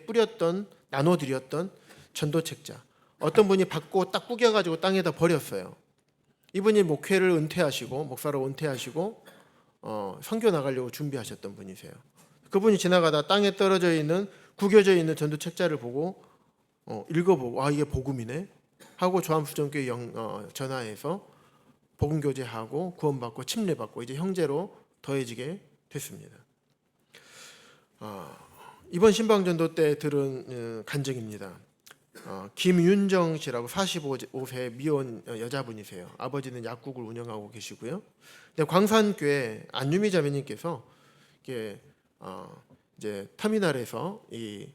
A: 나눠드렸던 전도 책자, 어떤 분이 받고 딱 구겨가지고 땅에다 버렸어요. 이분이 목사로 은퇴하시고 선교 나가려고 준비하셨던 분이세요. 그분이 지나가다 땅에 떨어져 있는 구겨져 있는 전도 책자를 보고 읽어보고 이게 복음이네 하고 조암수정교회 전화해서 복음 교제하고 구원받고 침례받고 이제 형제로 더해지게 됐습니다. 이번 신방전도 때 들은 간증입니다. 김윤정 씨라고 45세 미혼 여자분이세요. 아버지는 약국을 운영하고 계시고요. 근데 광산교회 안유미 자매님께서 이제 터미널에서 이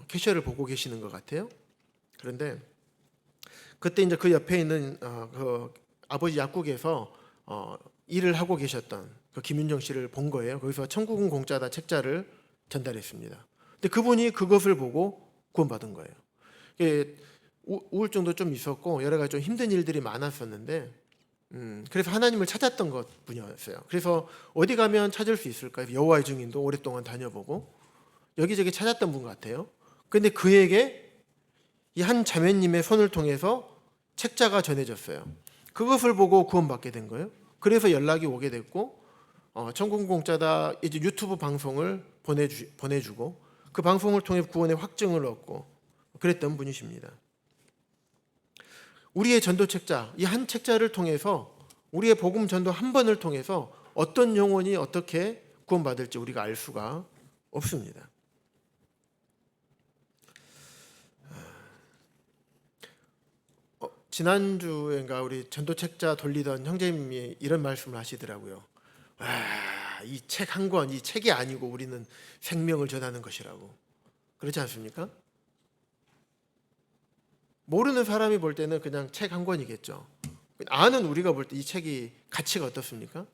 A: 캐셔를 보고 계시는 것 같아요. 그런데 그때 이제 그 옆에 있는 그 아버지 약국에서 일을 하고 계셨던 그 김윤정 씨를 본 거예요. 거기서 천국은 공짜다 책자를 전달했습니다. 근데 그분이 그것을 보고 구원받은 거예요. 이게 우울증도 좀 있었고 여러 가지 좀 힘든 일들이 많았었는데 그래서 하나님을 찾았던 것 분이었어요. 그래서 어디 가면 찾을 수 있을까요? 여호와의 증인도 오랫동안 다녀보고 여기저기 찾았던 분 같아요. 근데 그에게 이 한 자매님의 손을 통해서 책자가 전해졌어요. 그것을 보고 구원받게 된 거예요. 그래서 연락이 오게 됐고 천국 공짜다 이제 유튜브 방송을 보내주고 그 방송을 통해 구원의 확증을 얻고 그랬던 분이십니다. 우리의 전도 책자, 이 한 책자를 통해서 우리의 복음 전도 한 번을 통해서 어떤 영혼이 어떻게 구원받을지 우리가 알 수가 없습니다. 지난주인가 우리 전도 책자 돌리던 형제님이 이런 말씀을 하시더라고요. 이 책 한 권, 이 책이 아니고 우리는 생명을 전하는 것이라고. 그렇지 않습니까? 모르는 사람이 볼 때는 그냥 책 한 권이겠죠. 아는 우리가 볼 때 이 책이 가치가 어떻습니까?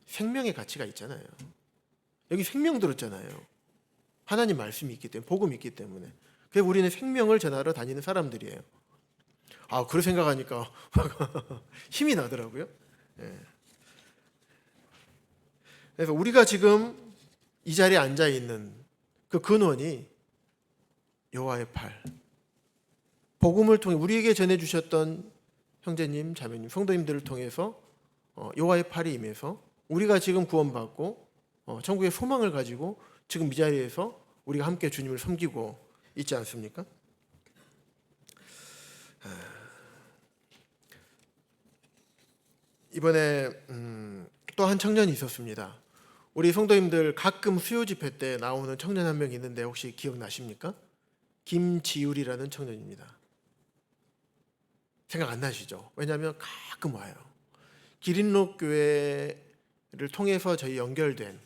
A: 생명의 가치가 있잖아요. 여기 생명 들었잖아요. 하나님 말씀이 있기 때문에, 복음이 있기 때문에. 그래서 우리는 생명을 전하러 다니는 사람들이에요. 그런 생각하니까 힘이 나더라고요. 그래서 우리가 지금 이 자리에 앉아 있는 그 근원이 여호와의 팔, 복음을 통해 우리에게 전해주셨던 형제님, 자매님, 성도님들을 통해서 여호와의 팔이 임해서 우리가 지금 구원받고 천국의 소망을 가지고 지금 이 자리에서 우리가 함께 주님을 섬기고 있지 않습니까? 이번에 또 한 청년이 있었습니다. 우리 성도님들 가끔 수요 집회 때 나오는 청년 한 명 있는데 혹시 기억나십니까? 김지율이라는 청년입니다. 생각 안 나시죠? 왜냐하면 가끔 와요. 기린록 교회를 통해서 저희 연결된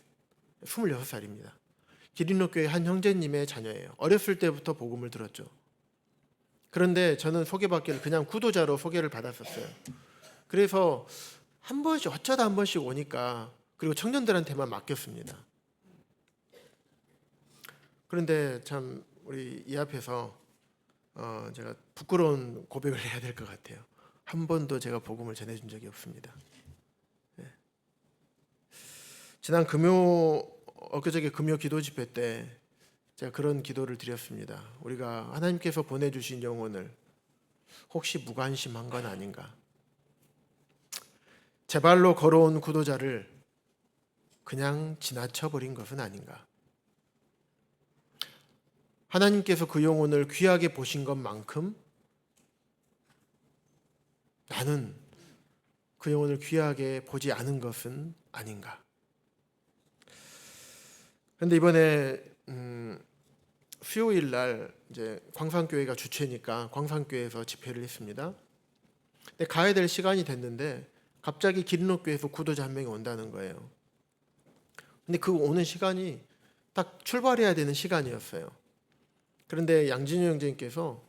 A: 26살입니다. 기린록 교회 한 형제님의 자녀예요. 어렸을 때부터 복음을 들었죠. 그런데 저는 소개받기를 그냥 구도자로 소개를 받았었어요. 그래서 한 번씩 어쩌다 한 번씩 오니까 그리고 청년들한테만 맡겼습니다. 그런데 참 우리 이 앞에서 제가 부끄러운 고백을 해야 될 것 같아요. 한 번도 제가 복음을 전해준 적이 없습니다. 지난 엊그저께 금요 기도 집회 때 제가 그런 기도를 드렸습니다. 우리가 하나님께서 보내주신 영혼을 혹시 무관심한 건 아닌가? 제 발로 걸어온 구도자를 그냥 지나쳐버린 것은 아닌가? 하나님께서 그 영혼을 귀하게 보신 것만큼 나는 그 영혼을 귀하게 보지 않은 것은 아닌가? 그런데 이번에 수요일 날 이제 광산교회가 주최니까 광산교회에서 집회를 했습니다. 근데 가야 될 시간이 됐는데 갑자기 기린록교회에서 구도자 한 명이 온다는 거예요. 근데 그 오는 시간이 딱 출발해야 되는 시간이었어요. 그런데 양진우 형제님께서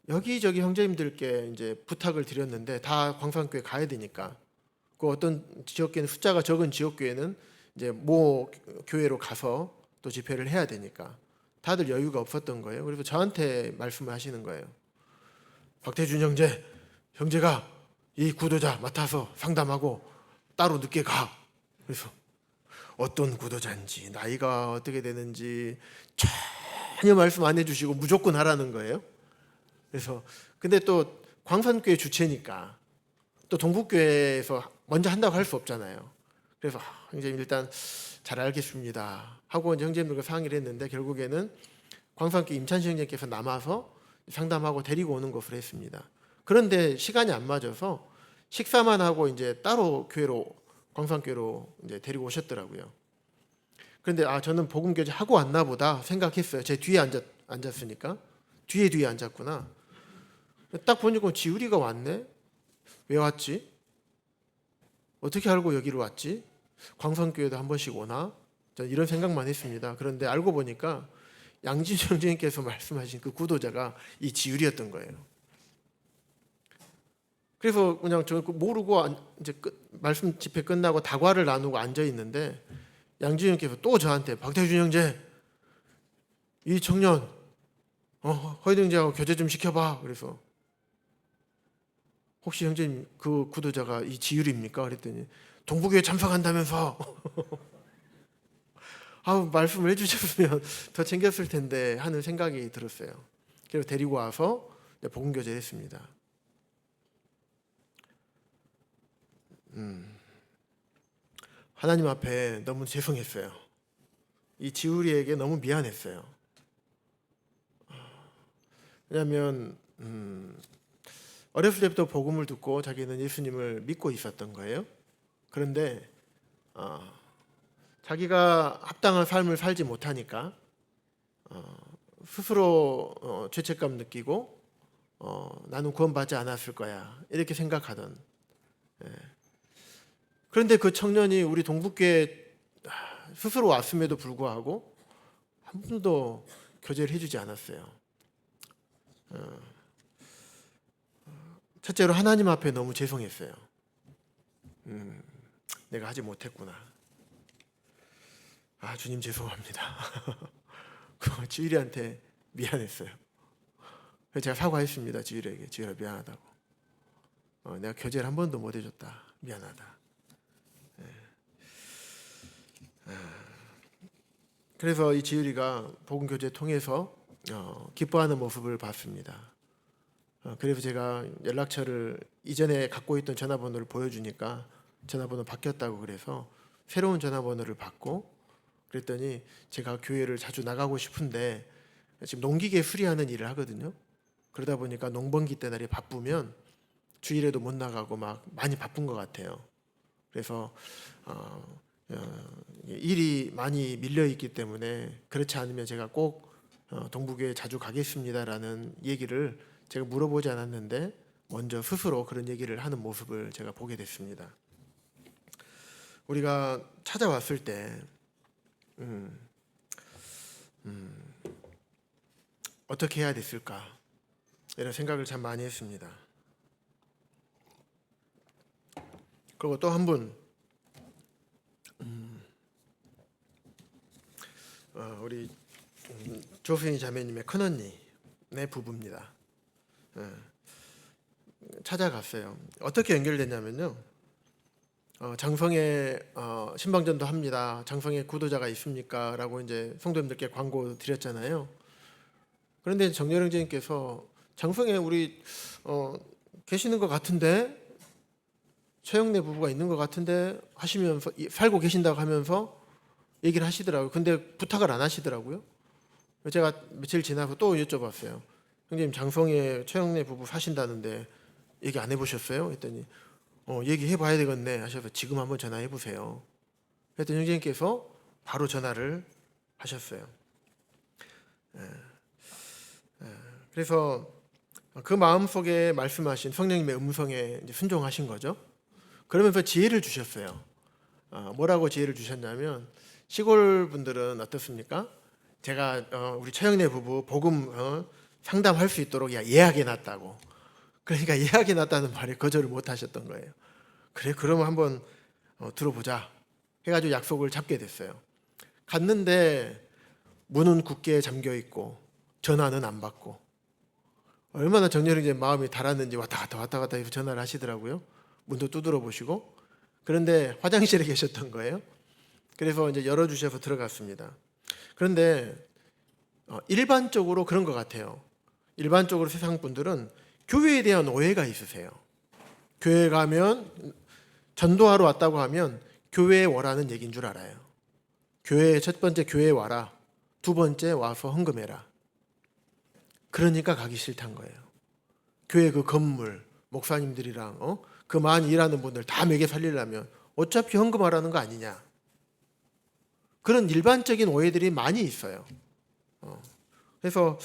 A: 여기저기 형제님들께 이제 부탁을 드렸는데 다 광산교회 가야 되니까 그 어떤 지역교회는 숫자가 적은 지역교회는 이제 모 교회로 가서 또 집회를 해야 되니까 다들 여유가 없었던 거예요. 그래서 저한테 말씀을 하시는 거예요. 박태준 형제가 이 구도자 맡아서 상담하고 따로 늦게 가. 그래서 어떤 구도자인지 나이가 어떻게 되는지 전혀 말씀 안 해주시고 무조건 하라는 거예요. 그래서 근데 또 광산교회 주체니까 또 동북교회에서 먼저 한다고 할 수 없잖아요. 그래서 형제님 일단 잘 알겠습니다 하고 이제 형제님들과 상의를 했는데 결국에는 광산교회 임찬식 형제님께서 남아서 상담하고 데리고 오는 것으로 했습니다. 그런데 시간이 안 맞아서 식사만 하고 이제 따로 교회로 광산교회로 이제 데리고 오셨더라고요. 그런데 저는 복음교제 하고 왔나 보다 생각했어요. 제 뒤에 앉았으니까 뒤에 앉았구나. 딱 보니까 지우리가 왔네. 왜 왔지? 어떻게 알고 여기로 왔지? 광산교회도 한 번씩 오나? 저는 이런 생각만 했습니다. 그런데 알고 보니까 양진우 형제님께서 말씀하신 그 구도자가 이 지율이었던 거예요. 그래서 그냥 저 모르고 이제 말씀 집회 끝나고 다과를 나누고 앉아 있는데 양지윤께서 또 저한테 박태준 형제 이 청년 허이등재하고 교제 좀 시켜봐. 그래서 혹시 형제님 그 구도자가 이 지율입니까? 그랬더니 동부교회 참석한다면서 말씀을 해주셨으면 더 챙겼을 텐데 하는 생각이 들었어요. 그래서 데리고 와서 복음교제를 했습니다. 하나님 앞에 너무 죄송했어요. 이 지우리에게 너무 미안했어요. 왜냐하면 어렸을 때부터 복음을 듣고 자기는 예수님을 믿고 있었던 거예요. 그런데 자기가 합당한 삶을 살지 못하니까 스스로 죄책감 느끼고 나는 구원받지 않았을 거야 이렇게 생각하던. 그런데 그 청년이 우리 동북교에 스스로 왔음에도 불구하고 한 번도 교제를 해주지 않았어요. 첫째로 하나님 앞에 너무 죄송했어요. 내가 하지 못했구나. 주님 죄송합니다. 지율이한테 미안했어요. 그래서 제가 사과했습니다. 지율에게. 지율아 미안하다고. 내가 교제를 한 번도 못 해줬다. 미안하다. 그래서 이 지율이가 복음 교제 통해서 기뻐하는 모습을 봤습니다. 그래서 제가 연락처를 이전에 갖고 있던 전화번호를 보여주니까 전화번호 바뀌었다고 그래서 새로운 전화번호를 받고 그랬더니 제가 교회를 자주 나가고 싶은데 지금 농기계 수리하는 일을 하거든요. 그러다 보니까 농번기 때 날이 바쁘면 주일에도 못 나가고 막 많이 바쁜 것 같아요. 그래서 일이 많이 밀려 있기 때문에 그렇지 않으면 제가 꼭 동북교회 자주 가겠습니다라는 얘기를 제가 물어보지 않았는데 먼저 스스로 그런 얘기를 하는 모습을 제가 보게 됐습니다. 우리가 찾아왔을 때 어떻게 해야 됐을까 이런 생각을 참 많이 했습니다. 그리고 또 한 분 우리 조수인 자매님의 큰언니네 부부입니다. 찾아갔어요. 어떻게 연결됐냐면요. 장성에 신방전도 합니다. 장성에 구도자가 있습니까? 라고 이제 성도님들께 광고 드렸잖아요. 그런데 정렬영 선생님께서 장성에 우리 계시는 것 같은데 최영래 부부가 있는 것 같은데 하시면서 살고 계신다고 하면서 얘기를 하시더라고요. 근데 부탁을 안 하시더라고요. 제가 며칠 지나서 또 여쭤봤어요. 형님 장성에 최영래 부부 사신다는데 얘기 안 해보셨어요? 했더니 얘기해봐야 되겠네 하셔서 지금 한번 전화해보세요. 그랬더니 형님께서 바로 전화를 하셨어요. 그래서 그 마음속에 말씀하신 성령님의 음성에 이제 순종하신 거죠. 그러면서 지혜를 주셨어요. 뭐라고 지혜를 주셨냐면 시골 분들은 어떻습니까? 제가 우리 최영래 부부 복음 상담할 수 있도록 예약해놨다고. 그러니까 예약해놨다는 말에 거절을 못 하셨던 거예요. 그래 그러면 한번 들어보자 해가지고 약속을 잡게 됐어요. 갔는데 문은 굳게 잠겨있고 전화는 안 받고 얼마나 정렬이 이제 마음이 달았는지 왔다 갔다 해서 전화를 하시더라고요. 문도 두드려 보시고. 그런데 화장실에 계셨던 거예요. 그래서 이제 열어주셔서 들어갔습니다. 그런데 일반적으로 그런 것 같아요. 일반적으로 세상 분들은 교회에 대한 오해가 있으세요. 교회 가면 전도하러 왔다고 하면 교회에 오라는 얘기인 줄 알아요. 교회에 첫 번째 교회에 와라. 두 번째 와서 헌금해라. 그러니까 가기 싫단 거예요. 교회 그 건물, 목사님들이랑 그 많이 일하는 분들 다 먹여 살리려면 어차피 헌금하라는 거 아니냐. 그런 일반적인 오해들이 많이 있어요. 그래서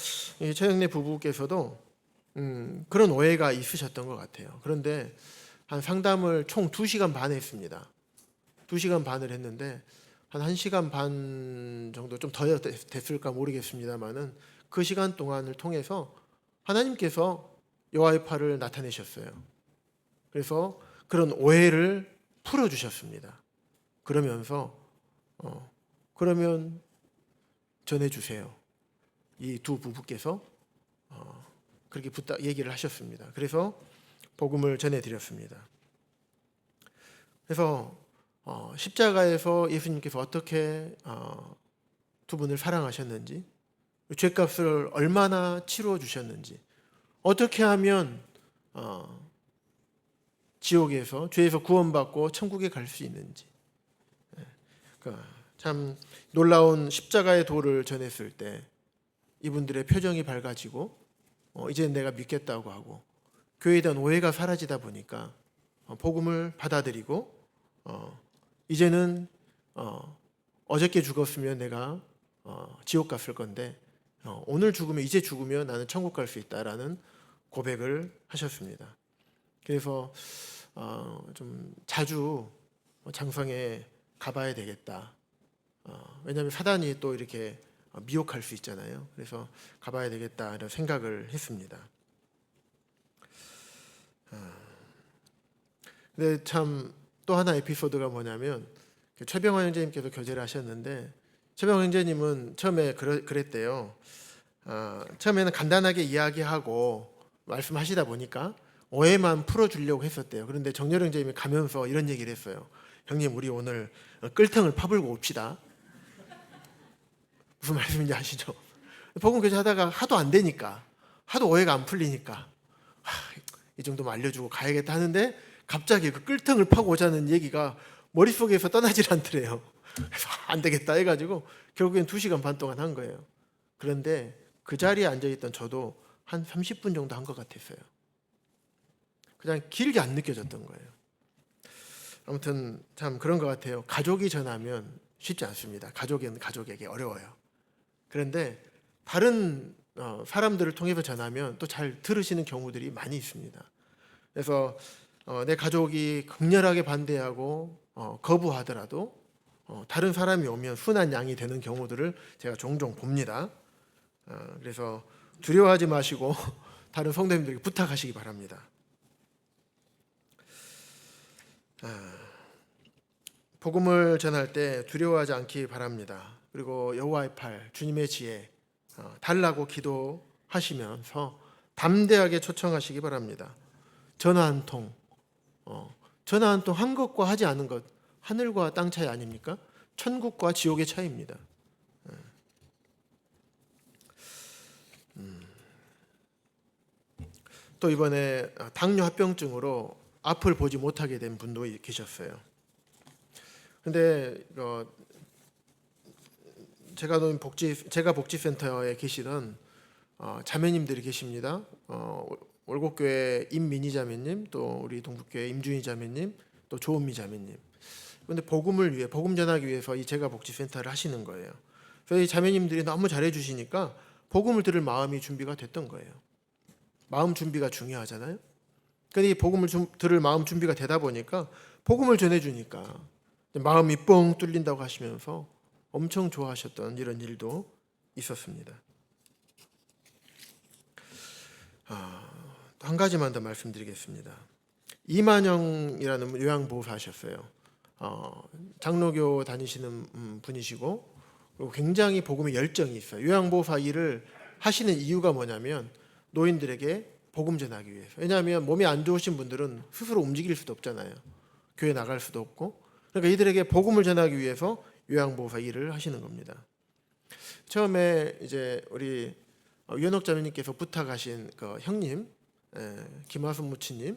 A: 최영래 부부께서도 그런 오해가 있으셨던 것 같아요. 그런데 한 상담을 총 2시간 반 했습니다. 2시간 반을 했는데 한 1시간 반 정도 좀 더 됐을까 모르겠습니다만은 그 시간 동안을 통해서 하나님께서 여호와의 팔을 나타내셨어요. 그래서 그런 오해를 풀어주셨습니다. 그러면서 그러면 전해주세요. 이 두 부부께서 그렇게 얘기를 하셨습니다. 그래서 복음을 전해드렸습니다. 그래서 십자가에서 예수님께서 어떻게 두 분을 사랑하셨는지, 죄값을 얼마나 치루어 주셨는지, 어떻게 하면 지옥에서 죄에서 구원받고 천국에 갈 수 있는지, 참 놀라운 십자가의 도를 전했을 때 이분들의 표정이 밝아지고 이제 내가 믿겠다고 하고 교회에 대한 오해가 사라지다 보니까 복음을 받아들이고 이제는 어저께 죽었으면 내가 지옥 갔을 건데 오늘 죽으면 이제 죽으면 나는 천국 갈 수 있다라는 고백을 하셨습니다. 그래서 좀 자주 장성에 가봐야 되겠다. 왜냐하면 사단이 또 이렇게 미혹할 수 있잖아요. 그래서 가봐야 되겠다 이런 생각을 했습니다. 근데 참 또 하나 에피소드가 뭐냐면 최병환 형제님께서 교제를 하셨는데 최병환 형제님은 처음에 그랬대요. 처음에는 간단하게 이야기하고 말씀하시다 보니까 오해만 풀어주려고 했었대요. 그런데 정렬 형제님이 가면서 이런 얘기를 했어요. 형님, 우리 오늘 끌통을 파불고 옵시다. 무슨 말씀인지 아시죠? 복음 교제하다가 하도 안 되니까, 하도 오해가 안 풀리니까 이 정도만 알려주고 가야겠다 하는데 갑자기 그 끌통을 파고 오자는 얘기가 머릿속에서 떠나질 않더래요. 그래서 안 되겠다 해가지고 결국엔 2시간 반 동안 한 거예요. 그런데 그 자리에 앉아있던 저도 한 30분 정도 한 것 같았어요. 그냥 길게 안 느껴졌던 거예요. 아무튼 참 그런 것 같아요. 가족이 전하면 쉽지 않습니다. 가족은 가족에게 어려워요. 그런데 다른 사람들을 통해서 전하면 또 잘 들으시는 경우들이 많이 있습니다. 그래서 내 가족이 극렬하게 반대하고 거부하더라도 다른 사람이 오면 순한 양이 되는 경우들을 제가 종종 봅니다. 그래서 두려워하지 마시고 다른 성도님들에게 부탁하시기 바랍니다. 복음을 전할 때 두려워하지 않기 바랍니다. 그리고 여호와의 팔, 주님의 지혜 달라고 기도하시면서 담대하게 초청하시기 바랍니다. 전화 한 통, 전화 한 통 한 것과 하지 않은 것, 하늘과 땅 차이 아닙니까? 천국과 지옥의 차이입니다. 또 이번에 당뇨 합병증으로 앞을 보지 못하게 된 분도 계셨어요. 근데 제가 복지센터에 계시던 자매님들이 계십니다. 월곡교회 임민희 자매님, 또 우리 동북교회 임준희 자매님, 또 조은미 자매님. 그런데 복음을 위해, 복음 전하기 위해서 이 제가 복지센터를 하시는 거예요. 그래서 이 자매님들이 너무 잘해주시니까 복음을 들을 마음이 준비가 됐던 거예요. 마음 준비가 중요하잖아요. 그런데 이 복음을 들을 마음 준비가 되다 보니까 복음을 전해주니까 마음이 뻥 뚫린다고 하시면서 엄청 좋아하셨던 이런 일도 있었습니다. 한 가지만 더 말씀드리겠습니다. 이만영이라는 요양보호사셨어요. 장로교 다니시는 분이시고 그리고 굉장히 복음에 열정이 있어요. 요양보호사 일을 하시는 이유가 뭐냐면 노인들에게 복음 전하기 위해서. 왜냐하면 몸이 안 좋으신 분들은 스스로 움직일 수도 없잖아요. 교회 나갈 수도 없고. 그러니까 이들에게 복음을 전하기 위해서 요양보호사 일을 하시는 겁니다. 처음에 이제 우리 유현옥 자매님께서 부탁하신 그 형님, 김하순 무치님,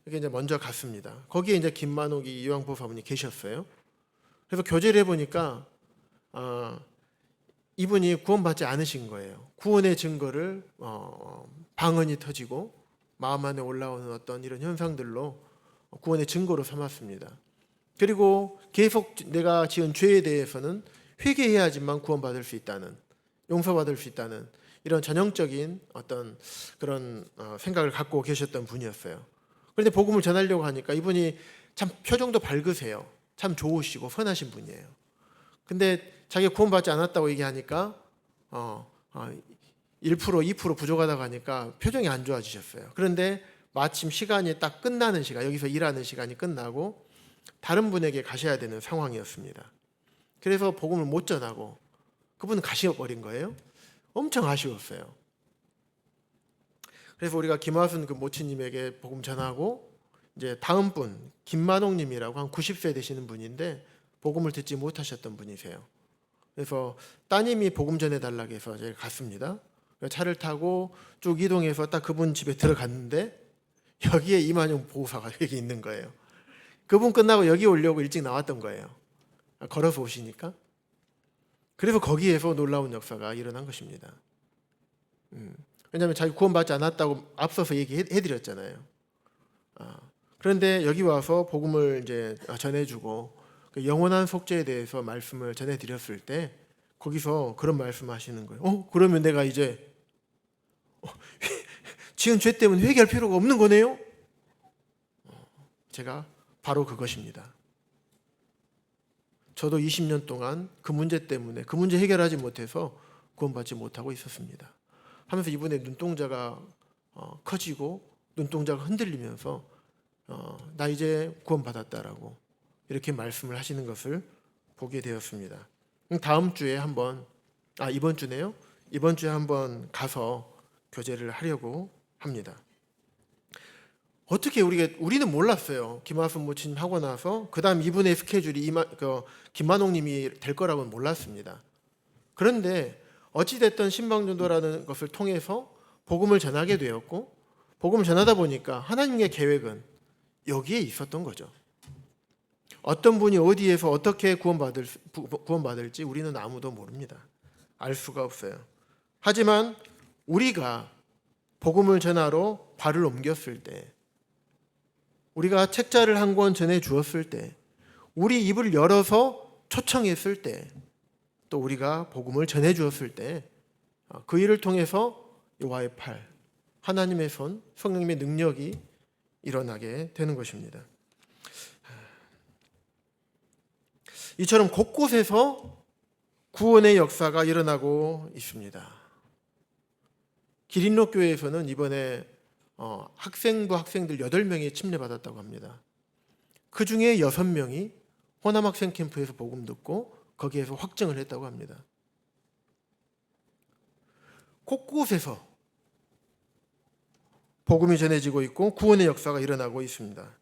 A: 이렇게 이제 먼저 갔습니다. 거기에 이제 김만옥이 요양보호사분이 계셨어요. 그래서 교제를 해보니까 이분이 구원받지 않으신 거예요. 구원의 증거를 방언이 터지고 마음 안에 올라오는 어떤 이런 현상들로 구원의 증거로 삼았습니다. 그리고 계속 내가 지은 죄에 대해서는 회개해야지만 구원받을 수 있다는, 용서받을 수 있다는 이런 전형적인 어떤 그런 생각을 갖고 계셨던 분이었어요. 그런데 복음을 전하려고 하니까 이분이 참 표정도 밝으세요. 참 좋으시고 선하신 분이에요. 근데 자기가 구원받지 않았다고 얘기하니까 1%, 2% 부족하다고 하니까 표정이 안 좋아지셨어요. 그런데 마침 시간이 딱 끝나는 시간, 여기서 일하는 시간이 끝나고 다른 분에게 가셔야 되는 상황이었습니다. 그래서 복음을 못 전하고 그분은 가셔버린 거예요. 엄청 아쉬웠어요. 그래서 우리가 김화순 그 모치님에게 복음 전하고 이제 다음 분 김만옥님이라고 한 90세 되시는 분인데 복음을 듣지 못하셨던 분이세요. 그래서 따님이 복음 전해달라고 해서 제가 갔습니다. 차를 타고 쭉 이동해서 딱 그분 집에 들어갔는데 여기에 이만용 보호사가 여기 있는 거예요. 그분 끝나고 여기 오려고 일찍 나왔던 거예요. 걸어서 오시니까. 그래서 거기에서 놀라운 역사가 일어난 것입니다. 왜냐하면 자기 구원받지 않았다고 앞서서 얘기해드렸잖아요. 그런데 여기 와서 복음을 이제 전해주고 그 영원한 속죄에 대해서 말씀을 전해드렸을 때 거기서 그런 말씀하시는 거예요. 그러면 내가 이제 지은 죄 때문에 회개할 필요가 없는 거네요? 제가 바로 그것입니다. 저도 20년 동안 그 문제 때문에 그 문제 해결하지 못해서 구원받지 못하고 있었습니다. 하면서 이분의 눈동자가 커지고 눈동자가 흔들리면서 나 이제 구원받았다라고 이렇게 말씀을 하시는 것을 보게 되었습니다. 다음 주에 한번 이번 주네요. 이번 주에 한번 가서 교제를 하려고 합니다. 어떻게 우리는 몰랐어요. 김화순 모치님 하고 나서 그 다음 이분의 스케줄이 김만옥님이 될 거라고는 몰랐습니다. 그런데 어찌됐든 신방전도라는 것을 통해서 복음을 전하게 되었고 복음을 전하다 보니까 하나님의 계획은 여기에 있었던 거죠. 어떤 분이 어디에서 어떻게 구원받을지 우리는 아무도 모릅니다. 알 수가 없어요. 하지만 우리가 복음을 전하러 발을 옮겼을 때, 우리가 책자를 한 권 전해 주었을 때, 우리 입을 열어서 초청했을 때, 또 우리가 복음을 전해 주었을 때, 그 일을 통해서 여호와의 팔, 하나님의 손, 성령님의 능력이 일어나게 되는 것입니다. 이처럼 곳곳에서 구원의 역사가 일어나고 있습니다. 기린록교회에서는 이번에 학생부 학생들 8명이 침례받았다고 합니다. 그 중에 6명이 호남학생 캠프에서 복음 듣고 거기에서 확증을 했다고 합니다. 곳곳에서 복음이 전해지고 있고 구원의 역사가 일어나고 있습니다.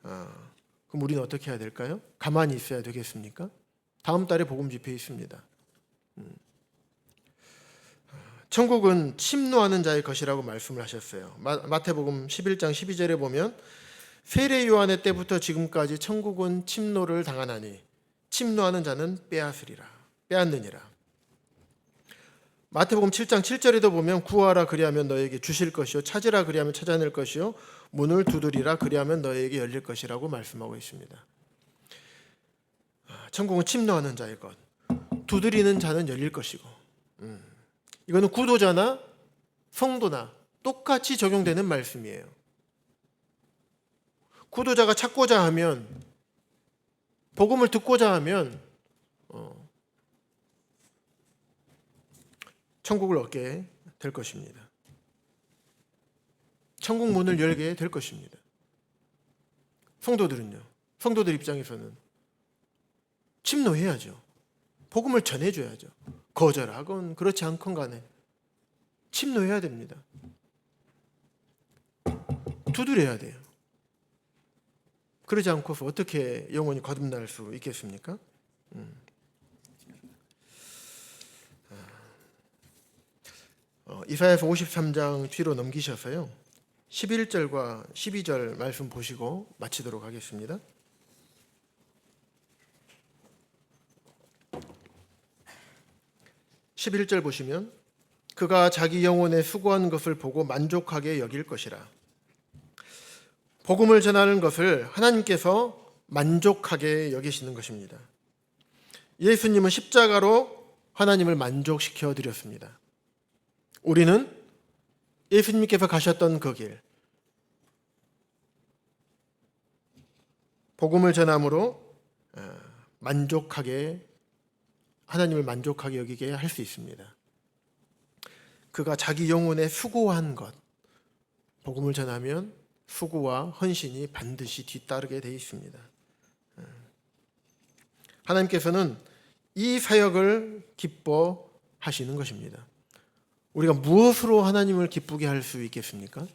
A: 그럼 우리는 어떻게 해야 될까요? 가만히 있어야 되겠습니까? 다음 달에 복음 집회 있습니다. 천국은 침노하는 자의 것이라고 말씀을 하셨어요. 마태복음 11장 12절에 보면 세례 요한의 때부터 지금까지 천국은 침노를 당하나니 침노하는 자는 빼앗느니라. 마태복음 7장 7절에도 보면 구하라 그리하면 너에게 주실 것이요 찾으라 그리하면 찾아낼 것이요 문을 두드리라 그리하면 너에게 열릴 것이라고 말씀하고 있습니다. 천국은 침노하는 자의 것, 두드리는 자는 열릴 것이고, 이거는 구도자나 성도나 똑같이 적용되는 말씀이에요. 구도자가 찾고자 하면, 복음을 듣고자 하면 천국을 얻게 될 것입니다. 천국 문을 열게 될 것입니다. 성도들은요? 성도들 입장에서는 침노해야죠. 복음을 전해줘야죠. 거절하건 그렇지 않건 간에 침노해야 됩니다. 두드려야 돼요. 그러지 않고서 어떻게 영혼이 거듭날 수 있겠습니까? 이사야서 53장 뒤로 넘기셔서요 11절과 12절 말씀 보시고 마치도록 하겠습니다. 11절 보시면 그가 자기 영혼에 수고한 것을 보고 만족하게 여길 것이라. 복음을 전하는 것을 하나님께서 만족하게 여기시는 것입니다. 예수님은 십자가로 하나님을 만족시켜 드렸습니다. 우리는 예수님께서 가셨던 그 길, 복음을 전함으로 하나님을 만족하게 여기게 할 수 있습니다. 그가 자기 영혼에 수고한 것, 복음을 전하면 수고와 헌신이 반드시 뒤따르게 되어 있습니다. 하나님께서는 이 사역을 기뻐하시는 것입니다. 우리가 무엇으로 하나님을 기쁘게 할 수 있겠습니까?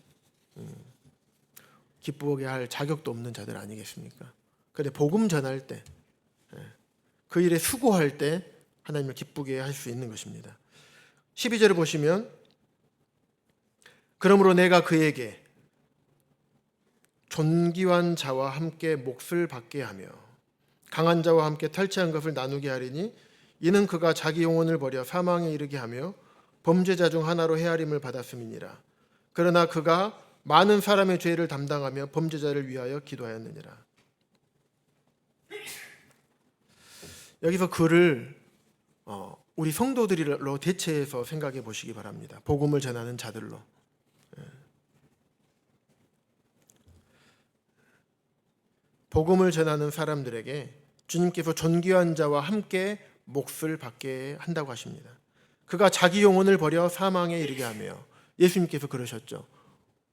A: 기쁘게 할 자격도 없는 자들 아니겠습니까? 그런데 복음 전할 때, 그 일에 수고할 때 하나님을 기쁘게 할 수 있는 것입니다. 12절을 보시면 그러므로 내가 그에게 존귀한 자와 함께 몫을 받게 하며 강한 자와 함께 탈취한 것을 나누게 하리니 이는 그가 자기 영혼을 버려 사망에 이르게 하며 범죄자 중 하나로 헤아림을 받았음이니라. 그러나 그가 많은 사람의 죄를 담당하며 범죄자를 위하여 기도하였느니라. 여기서 그를 우리 성도들로 대체해서 생각해 보시기 바랍니다. 복음을 전하는 자들로. 복음을 전하는 사람들에게 주님께서 존귀한 자와 함께 몫을 받게 한다고 하십니다. 그가 자기 영혼을 버려 사망에 이르게 하며, 예수님께서 그러셨죠.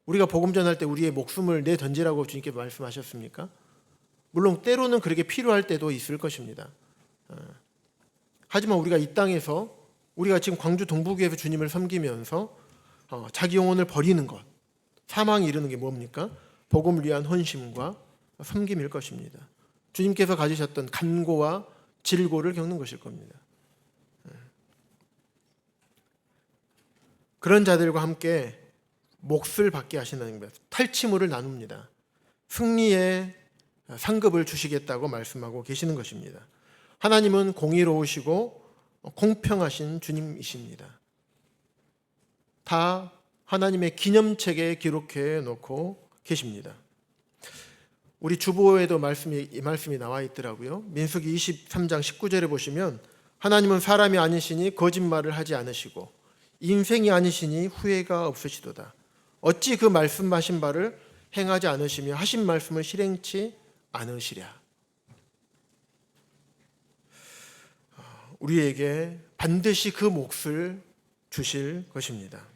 A: 우리가 복음 전할 때 우리의 목숨을 내던지라고 주님께서 말씀하셨습니까? 물론 때로는 그렇게 필요할 때도 있을 것입니다. 하지만 우리가 이 땅에서, 우리가 지금 광주 동부교회에서 주님을 섬기면서 자기 영혼을 버리는 것, 사망에 이르는 게 뭡니까? 복음을 위한 헌신과 섬김일 것입니다. 주님께서 가지셨던 간고와 질고를 겪는 것일 겁니다. 그런 자들과 함께 몫을 받게 하시는 것, 탈취물을 나눕니다. 승리의 상급을 주시겠다고 말씀하고 계시는 것입니다. 하나님은 공의로우시고 공평하신 주님이십니다. 다 하나님의 기념책에 기록해 놓고 계십니다. 우리 주보에도 이 말씀이 나와 있더라고요. 민수기 23장 19절에 보시면 하나님은 사람이 아니시니 거짓말을 하지 않으시고 인생이 아니시니 후회가 없으시도다. 어찌 그 말씀하신 바를 행하지 않으시며 하신 말씀을 실행치 않으시랴. 우리에게 반드시 그 몫을 주실 것입니다.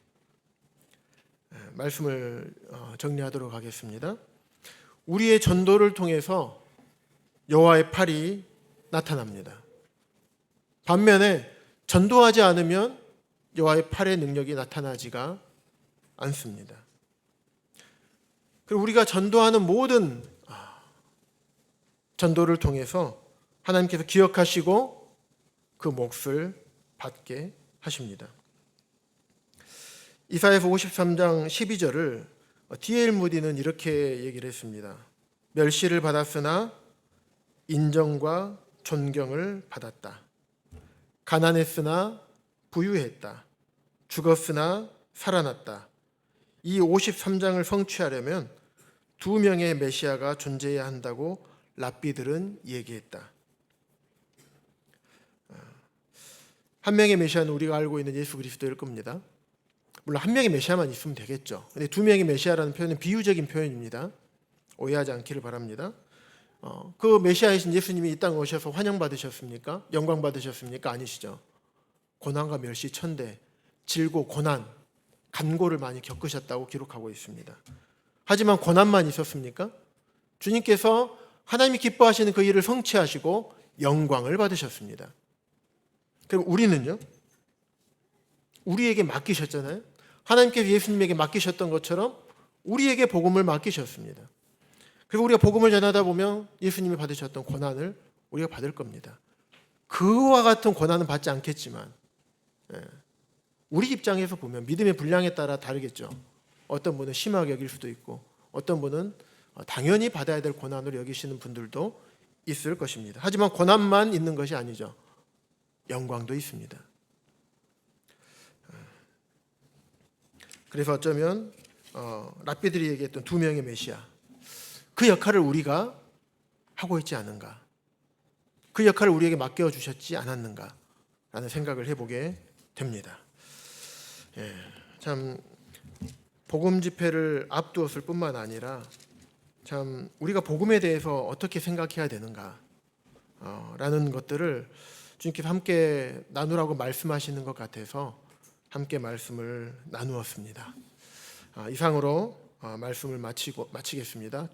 A: 말씀을 정리하도록 하겠습니다. 우리의 전도를 통해서 여호와의 팔이 나타납니다. 반면에 전도하지 않으면 여호와의 팔의 능력이 나타나지가 않습니다. 그리고 우리가 전도하는 모든 전도를 통해서 하나님께서 기억하시고 그 몫을 받게 하십니다. 이사야서 53장 12절을 D.L. 무디는 이렇게 얘기를 했습니다. 멸시를 받았으나 인정과 존경을 받았다. 가난했으나 부유했다. 죽었으나 살아났다. 이 53장을 성취하려면 두 명의 메시아가 존재해야 한다고 랍비들은 얘기했다. 한 명의 메시아는 우리가 알고 있는 예수 그리스도일 겁니다. 물론 한 명의 메시아만 있으면 되겠죠. 근데 두 명의 메시아라는 표현은 비유적인 표현입니다. 오해하지 않기를 바랍니다. 그 메시아이신 예수님이 이 땅에 오셔서 환영받으셨습니까? 영광받으셨습니까? 아니시죠. 고난과 멸시, 천대, 질고, 고난, 간고를 많이 겪으셨다고 기록하고 있습니다. 하지만 고난만 있었습니까? 주님께서 하나님이 기뻐하시는 그 일을 성취하시고 영광을 받으셨습니다. 그럼 우리는요? 우리에게 맡기셨잖아요. 하나님께서 예수님에게 맡기셨던 것처럼 우리에게 복음을 맡기셨습니다. 그리고 우리가 복음을 전하다 보면 예수님이 받으셨던 고난을 우리가 받을 겁니다. 그와 같은 고난은 받지 않겠지만 우리 입장에서 보면 믿음의 분량에 따라 다르겠죠. 어떤 분은 심하게 여길 수도 있고 어떤 분은 당연히 받아야 될 고난을 여기시는 분들도 있을 것입니다. 하지만 고난만 있는 것이 아니죠. 영광도 있습니다. 그래서 어쩌면 랍비들이 얘기했던 두 명의 메시아, 그 역할을 우리가 하고 있지 않은가, 그 역할을 우리에게 맡겨주셨지 않았는가 라는 생각을 해보게 됩니다. 참 복음 집회를 앞두었을 뿐만 아니라 참 우리가 복음에 대해서 어떻게 생각해야 되는가 라는 것들을 주님께서 함께 나누라고 말씀하시는 것 같아서 함께 말씀을 나누었습니다. 이상으로 말씀을 마치겠습니다.